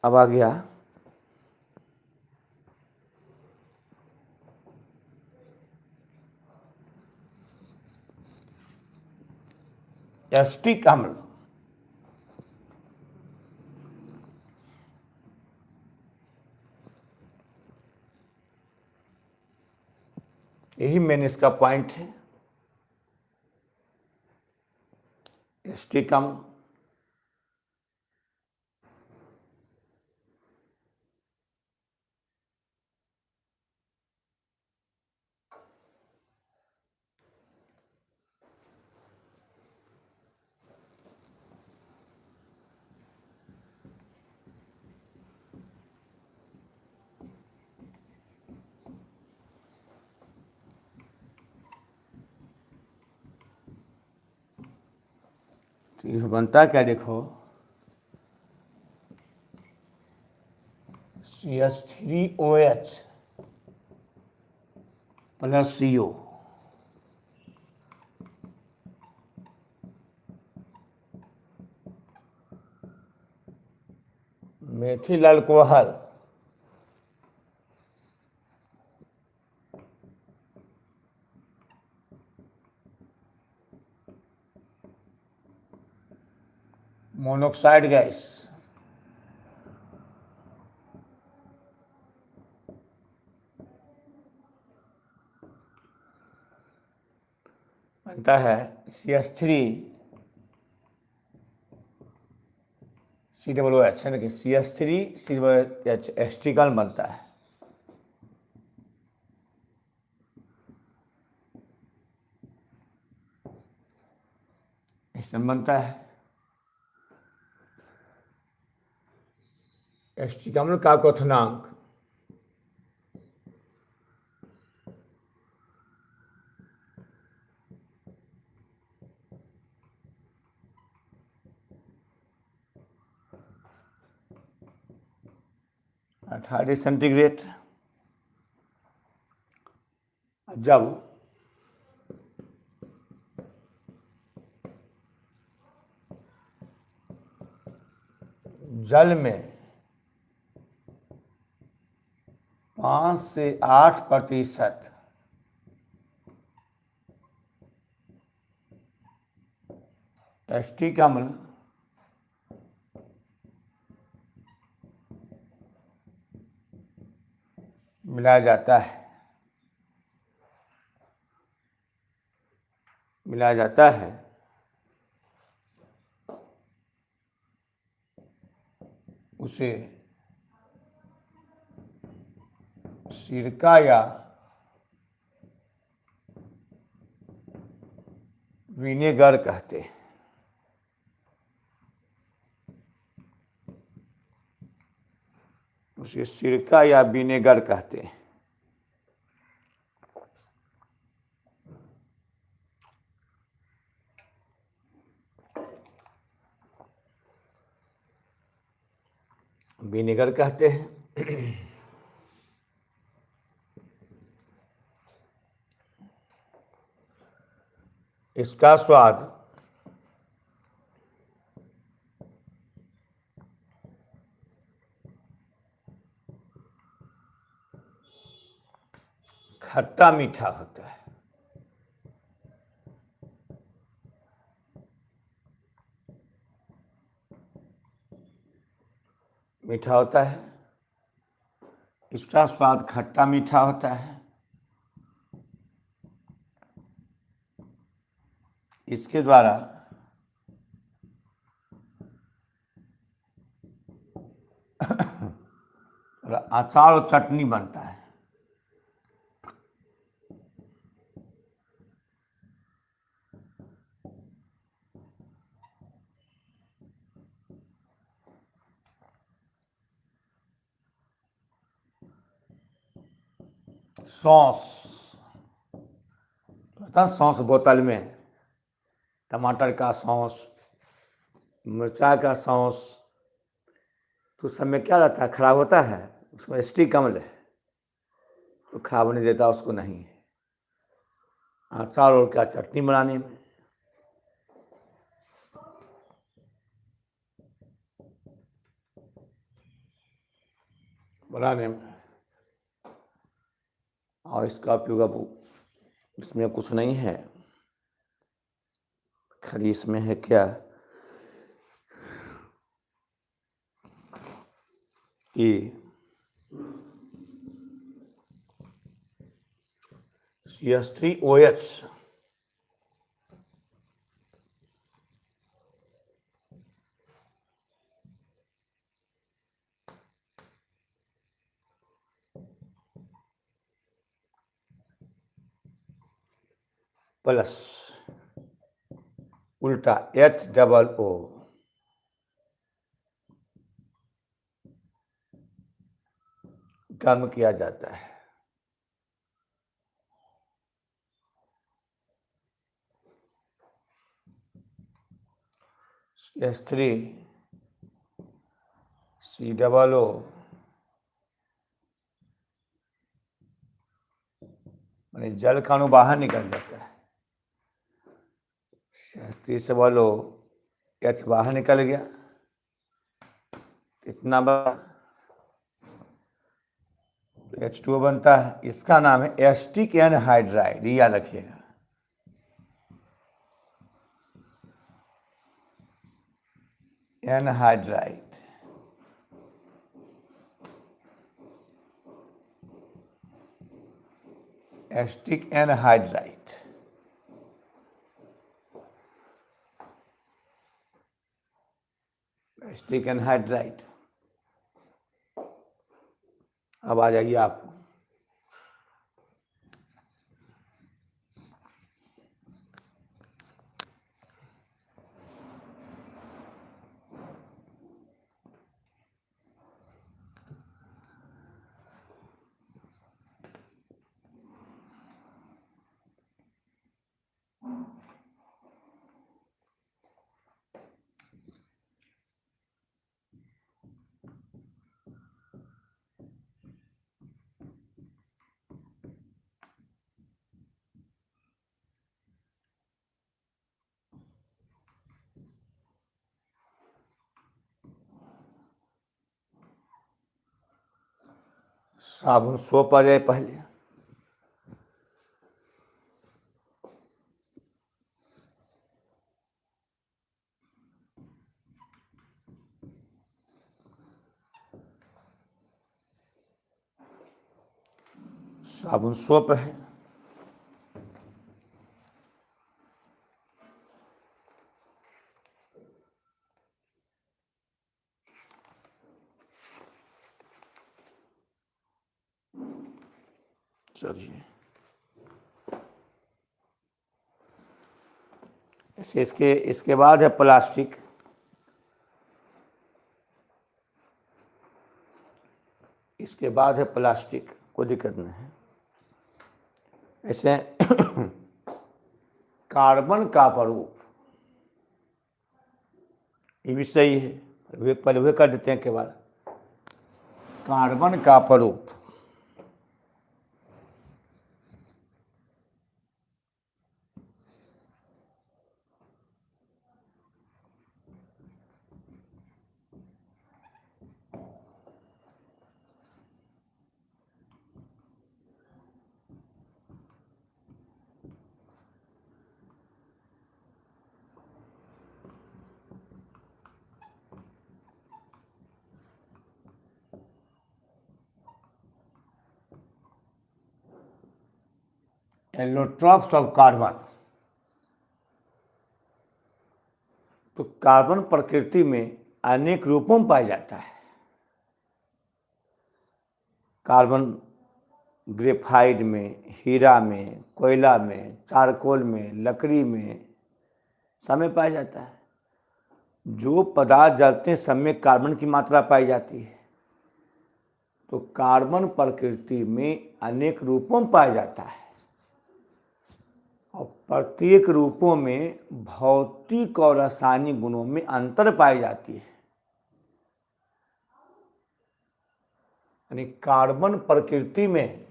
अब आ गया एस्टिक अम्ल, यही मेन इसका पॉइंट है, एस्टिक अम्ल। तो ये बनता क्या, देखो CH3OH plus CO, methyl alcohol, monoxide gas, बनता है CH3COOH, यानी कि CH3COOH एस्टिकल बनता है। इसमें बनता है एस्टिक अम्ल का क्वथनांक °C। जब जल में 5 से 8% एस्टिक अम्ल मिलाया जाता है, उसे सिरका या विनेगर कहते हैं। उसे सिरका या विनेगर कहते हैं। विनेगर कहते हैं। इसका स्वाद खट्टा मीठा होता है। मीठा होता है, इसका स्वाद खट्टा मीठा होता है। इसके द्वारा अचार और चटनी बनता है। सॉस, सॉस बोतल में, टमाटर का सॉस, मिर्चा का सॉस, तो उस समय क्या रहता है, खराब होता है, उसमें एस्टिक अम्ल है तो खराब होने देता, उसको नहीं। अचार और क्या चटनी बनाने में और इसका उपयोग अब इसमें कुछ नहीं है, खाली इसमें है क्या कि CH3OH प्लस उल्टा HOO गर्म किया जाता है। CH3COO माने जल का अणु बाहर निकल जाता है। CH3COO H बाहर निकल गया, इतना बड़ा H2O बनता है। इसका नाम है एस्टिक एनहाइड्राइड, याद रखिएगा। Anhydride asterisk anhydride asterisk anhydride. अब आ जाइए आप साबुन, सोप आ जाए पहले। साबुन सोप है। चलिए इसके बाद है प्लास्टिक। इसके बाद है प्लास्टिक, कोई दिक्कत नहीं है। ऐसे कार्बन का प्रारूप, ये भी सही है, वे पहले वे कर देते हैं के बाद। कार्बन का प्रारूप एलोट्रॉप्स ऑफ कार्बन। तो कार्बन प्रकृति में अनेक रूपों में पाया जाता है। कार्बन ग्रेफाइट में, हीरा में, कोयला में, चारकोल में, लकड़ी में, सब में पाया जाता है। जो पदार्थ जलते हैं सब में कार्बन की मात्रा पाई जाती है। तो कार्बन प्रकृति में अनेक रूपों में पाया जाता है और प्रत्येक रूपों में भौतिक और रासायनिक गुणों में अंतर पाई जाती है। यानी कार्बन प्रकृति में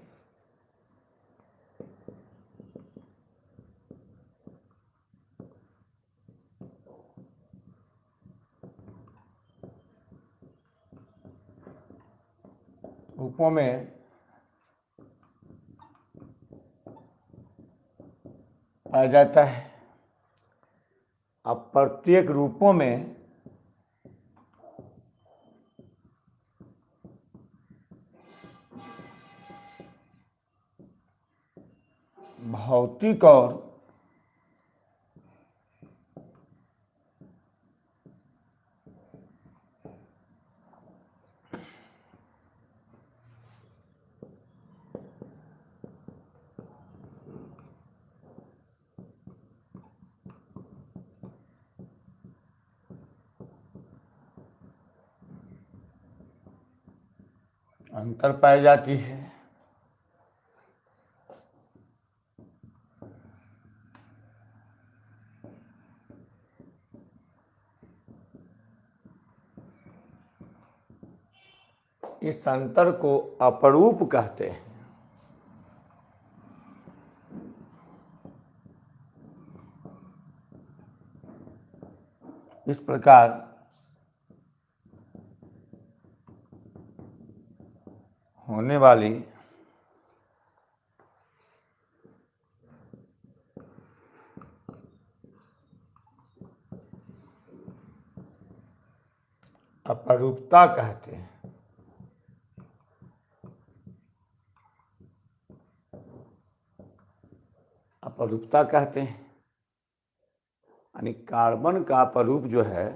रूपों में पाया जाता है। अब प्रत्येक रूपों में भौतिक और अंतर पाई जाती है। इस अंतर को अपरूप कहते हैं। इस प्रकार होने वाली अपरूपता कहते हैं। अपरूपता कहते हैं यानी कार्बन का अपरूप जो है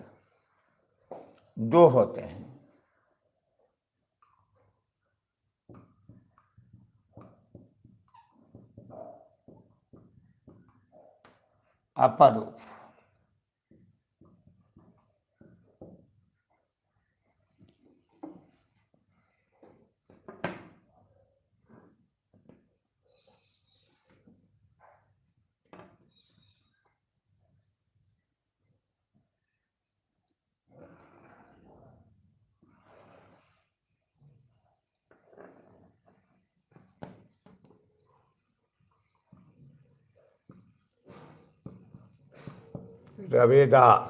दो होते हैं। अपरूप रवेदार।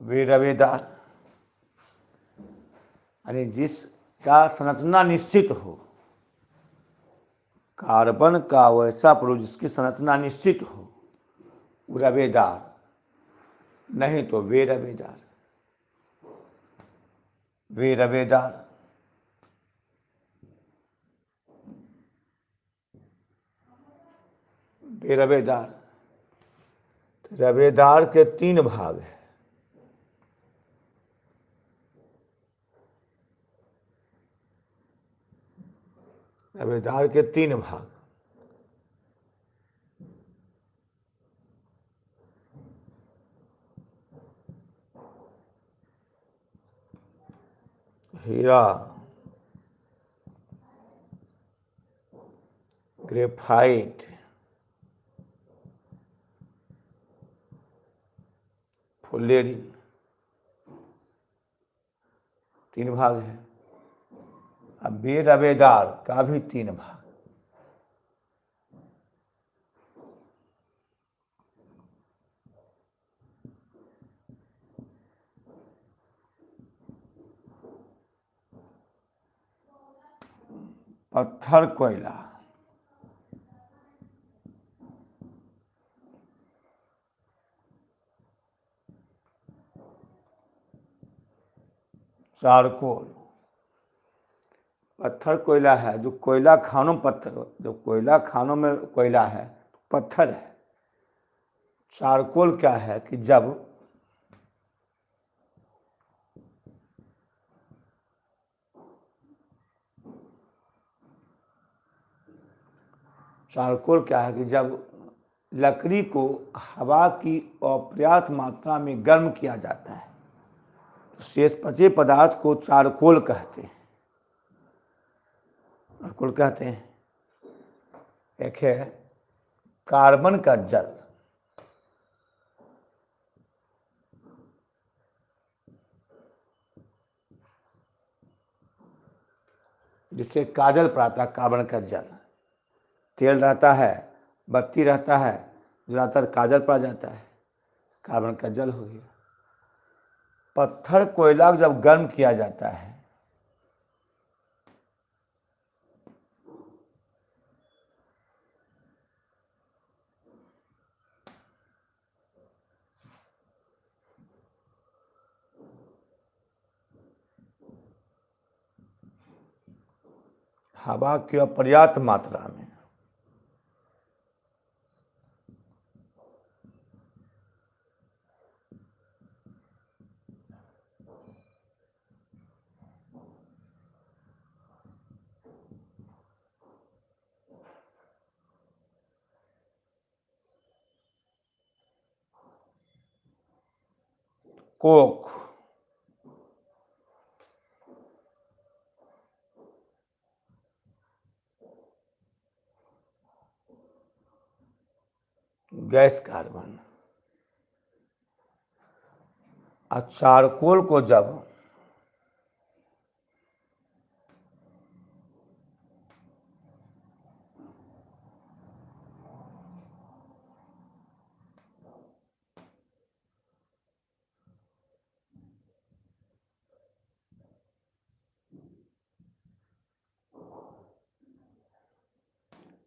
वे रवेदार यानी जिसका संरचना निश्चित हो, कार्बन का वैसा परमाणु जिसकी संरचना निश्चित हो, वो रवेदार, नहीं तो वे रवेदार। वे रवेदार, वे रवेदार। रवेदार के 3 भाग हैं। रवेदार के 3 भाग। हीरा, ग्रेफाइट, फुलेरिन, 3 भाग हैं। अब वे रवेदार का भी 3 भाग। पत्थर कोयला, चारकोल। पत्थर कोयला है जो कोयला खानों पत्थर, जो कोयला खानों में कोयला है पत्थर है। चारकोल क्या है कि जब चारकोल क्या है कि जब लकड़ी को हवा की अपर्याप्त मात्रा में गर्म किया जाता है तो शेष बचे पदार्थ को चारकोल कहते हैं। चारकोल कहते हैं। एक है कार्बन का जल, जिससे काजल पड़ता है, कार्बन का जल। तेल रहता है, बत्ती रहता है, ज़्यादातर काजल पड़ जाता है, कार्बन का जल हो गया। पत्थर कोयला जब गर्म किया जाता है हवा की अपर्याप्त मात्रा में कोक, गैस कार्बन। और चारकोल को जब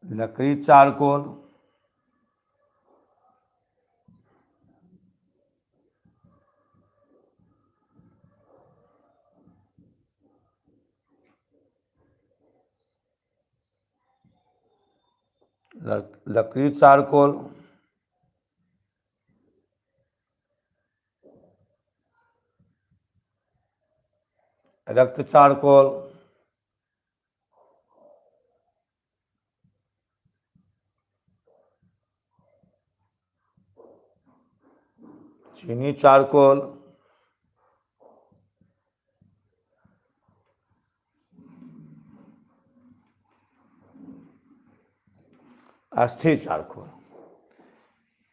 लकड़ी चारकोल, लकड़ी चारकोल, रक्त चारकोल, चीनी चारकोल, अस्थिर चारकोल।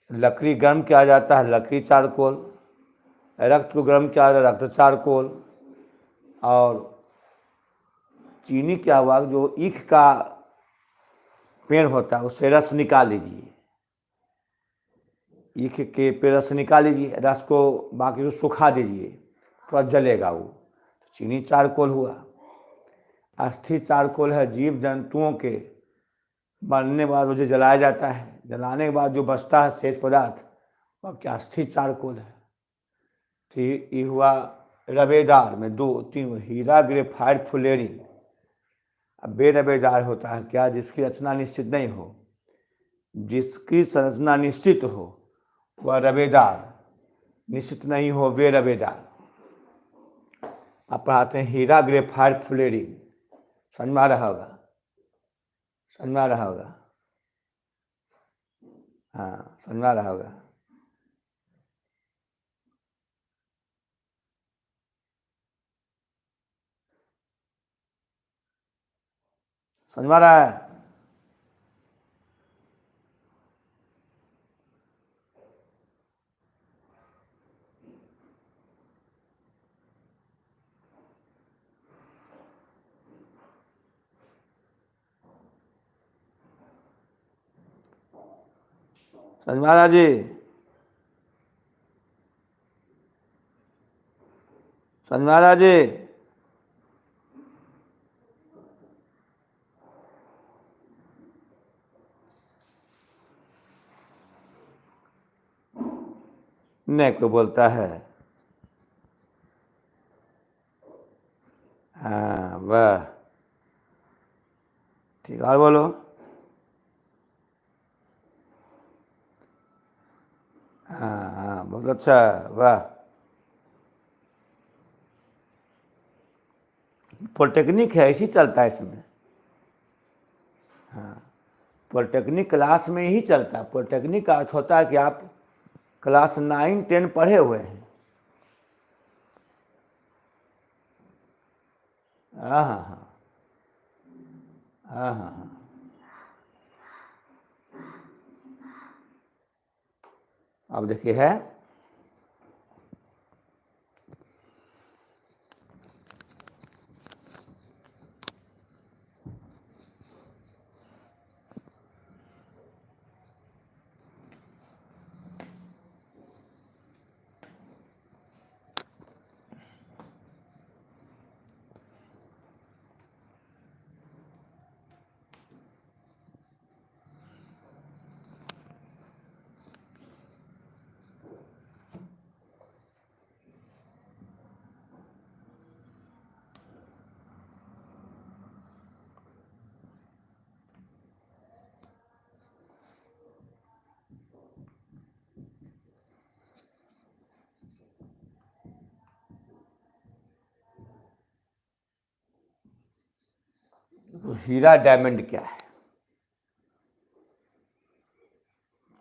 लकड़ी गर्म किया जाता है, लकड़ी चारकोल। रक्त को गर्म किया जाता है, रक्त चारकोल। और चीनी क्या हुआ, जो ईख का पेड़ होता है उससे रस निकाल लीजिए, ईख के पेड़ रस निकाल लीजिए, रस को बाकी को सुखा दीजिए, थोड़ा जलेगा वो, चीनी चारकोल हुआ। अस्थिर चारकोल है जीव जंतुओं के बनने के बाद उसे जलाया जाता है। जलाने के बाद जो बचता है शेष पदार्थ वह क्या स्थिर चारकोल है। ठीक ये हुआ रवेदार में 2-3 हीरा ग्रेफाइट फुलेरिन। अब बेरवेदार होता है क्या, जिसकी रचना निश्चित नहीं हो, जिसकी संरचना निश्चित हो वह रवेदार, निश्चित नहीं हो बेरवेदार। आप पढ़ाते हैं हीरा ग्रेफाइट फुलेरिन, समझ में आ रहा होगा, समझ में आ रहा होगा, हाँ समझ में आ रहा होगा। समझ में आ रहा है। समझ में आ रहा जी, समझ में आ रहा जी। नहीं कोई बोलता है, हाँ वाह ठीक, और बोलो। हाँ हाँ बहुत अच्छा, वाह। पॉलिटेक्निक है, इसी चलता है इसमें। हाँ पॉलिटेक्निक क्लास में ही चलता है। पॉलिटेक्निक का अर्थ होता है कि आप क्लास 9-10 पढ़े हुए हैं। हाँ हाँ हाँ हाँ हाँ हाँ। अब देखिए है तो हीरा डायमंड क्या है,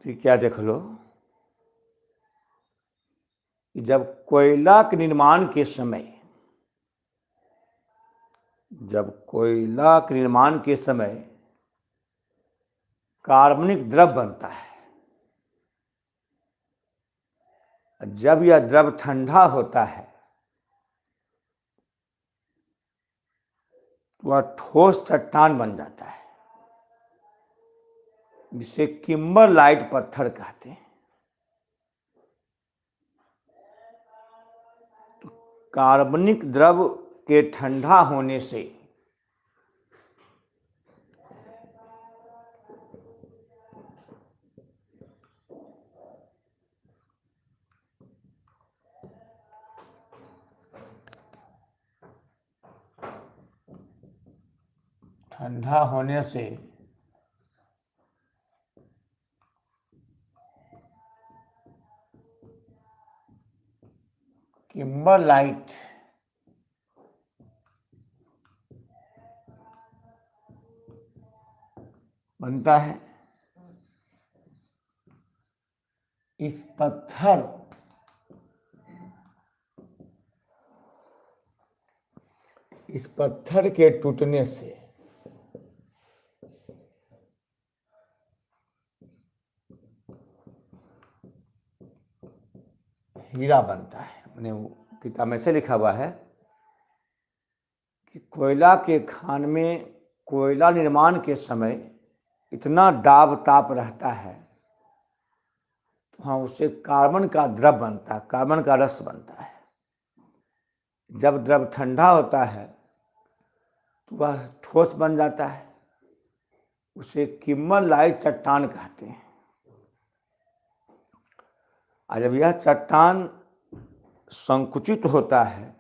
तो क्या देख लो कि जब कोयला के निर्माण के समय, जब कोयला के निर्माण के समय कार्बनिक द्रव बनता है, जब यह द्रव ठंडा होता है वह ठोस चट्टान बन जाता है, जिसे किम्बरलाइट पत्थर कहते हैं। तो कार्बनिक द्रव के ठंडा होने से ठंडा होने से किम्बरलाइट बनता है। इस पत्थर के टूटने से हीरा बनता है। मैंने किताब में से लिखा हुआ है कि कोयला के खान में कोयला निर्माण के समय इतना दाब ताप रहता है, तो हाँ उससे कार्बन का द्रव बनता है, कार्बन का रस बनता है। जब द्रव ठंडा होता है तो वह ठोस बन जाता है, उसे किम्बरलाइट चट्टान कहते हैं। और जब यह चट्टान संकुचित होता है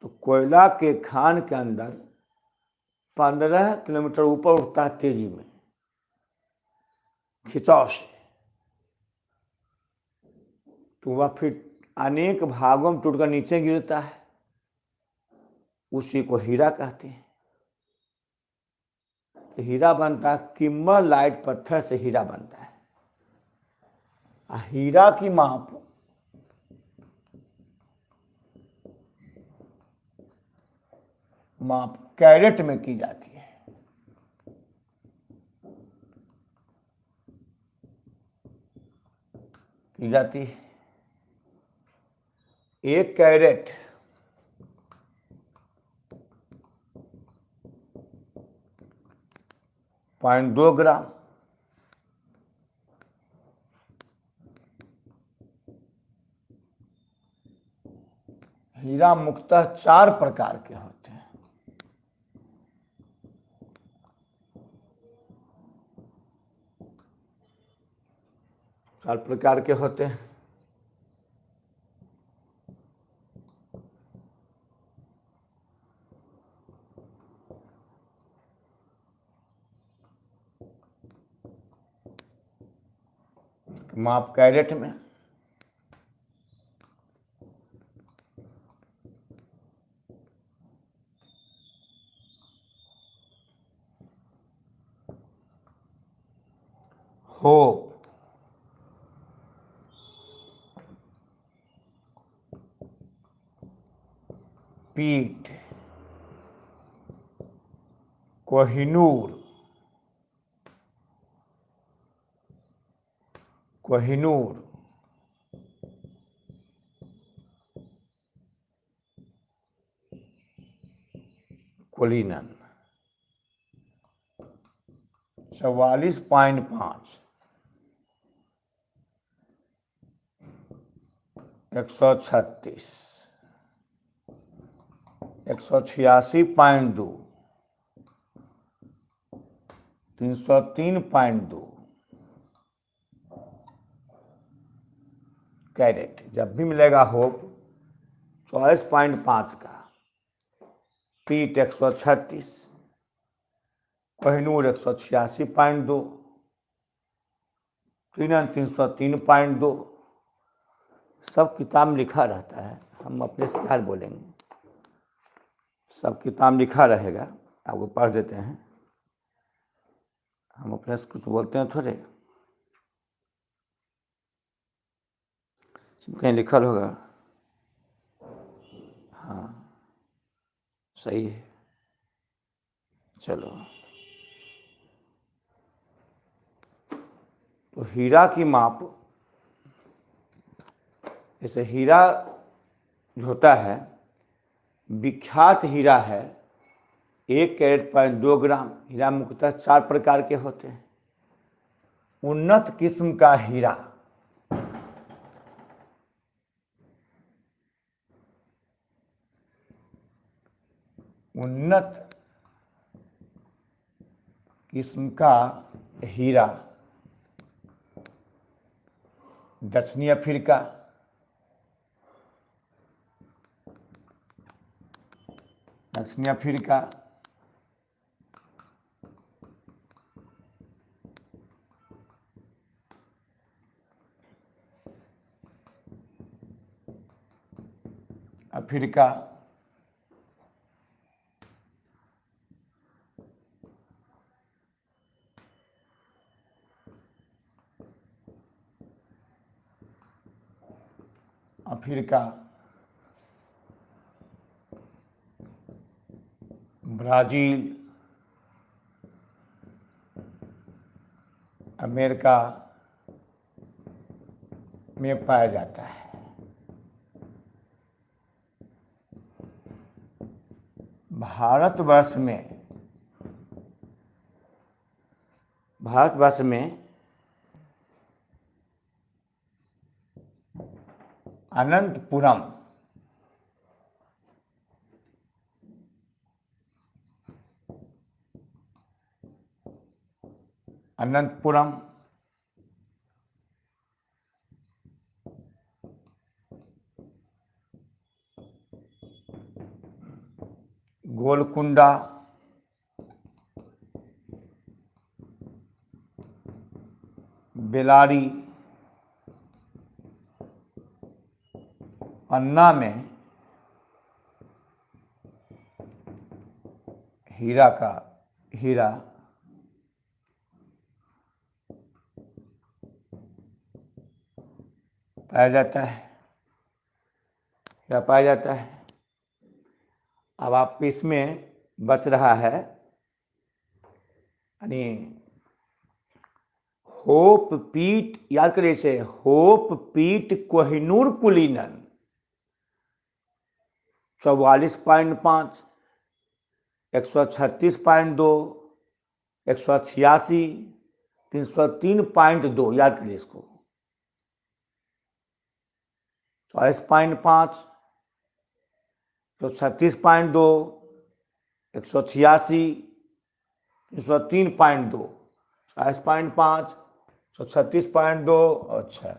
तो कोयला के खान के अंदर 15 किलोमीटर ऊपर उठता है तेजी में, खिंचाव से। तो वह फिर अनेक भागों में टूटकर नीचे गिरता है, उसी को हीरा कहते हैं। तो हीरा बनता है, किम्बरलाइट पत्थर से हीरा बनता है। हीरा की माप कैरेट में की जाती है। एक कैरेट 0.2 ग्राम। हीरा मुख्यतः 4 प्रकार के होते हैं। चार प्रकार के होते हैं। माप कैरेट में होप, पीट, कोहिनूर, कोलिनन। 44.5, 136, 186.2, 303.2 कैरेट। जब भी मिलेगा होप 44.5 का, पीट 136, कोहिनूर 186.2, कोलिनन 303.2। सब किताब में लिखा रहता है, हम अपने से क्या बोलेंगे। सब किताब में लिखा रहेगा, आपको पढ़ देते हैं। हम अपने से कुछ बोलते हैं थोड़े, कहीं लिखल होगा। हाँ, सही है। चलो, तो हीरा की माप, जैसे हीरा जो होता है, विख्यात हीरा है 1 कैरेट 0.2 ग्राम। हीरा मुख्यतः 4 प्रकार के होते हैं। उन्नत किस्म का हीरा दक्षिणी अफ्रीका, अफ्रीका, ब्राजील, अमेरिका में पाया जाता है। भारतवर्ष में अनंतपुरम, अनंतपुरम, गोलकुंडा, बेलारी, पन्ना में हीरा का हीरा, पाया जाता है, हीरा पाया जाता है। अब आपको इसमें बच रहा है यानी होप पीट, याद करिए इसे, होप पीट कोहिनूर कुलीनन 44.5, 136.2, 186, 303.2, याद करिए इसको। 44.5, 136.2, 186, 303.2, 44.5, 136.2, अच्छा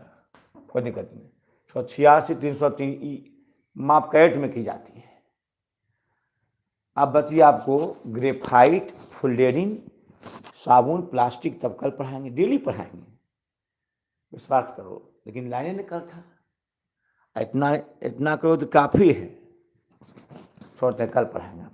कोई दिक्कत नहीं, 186, 303 माप कैरेट में की जाती है। अब बचिए आपको ग्रेफाइट, फुलडेरिन, साबुन, प्लास्टिक, तब कल पढ़ाएंगे, डेली पढ़ाएंगे, विश्वास करो। लेकिन लाइने निकल था, इतना करो तो काफ़ी है, छोड़ते कल पढ़ाएंगे।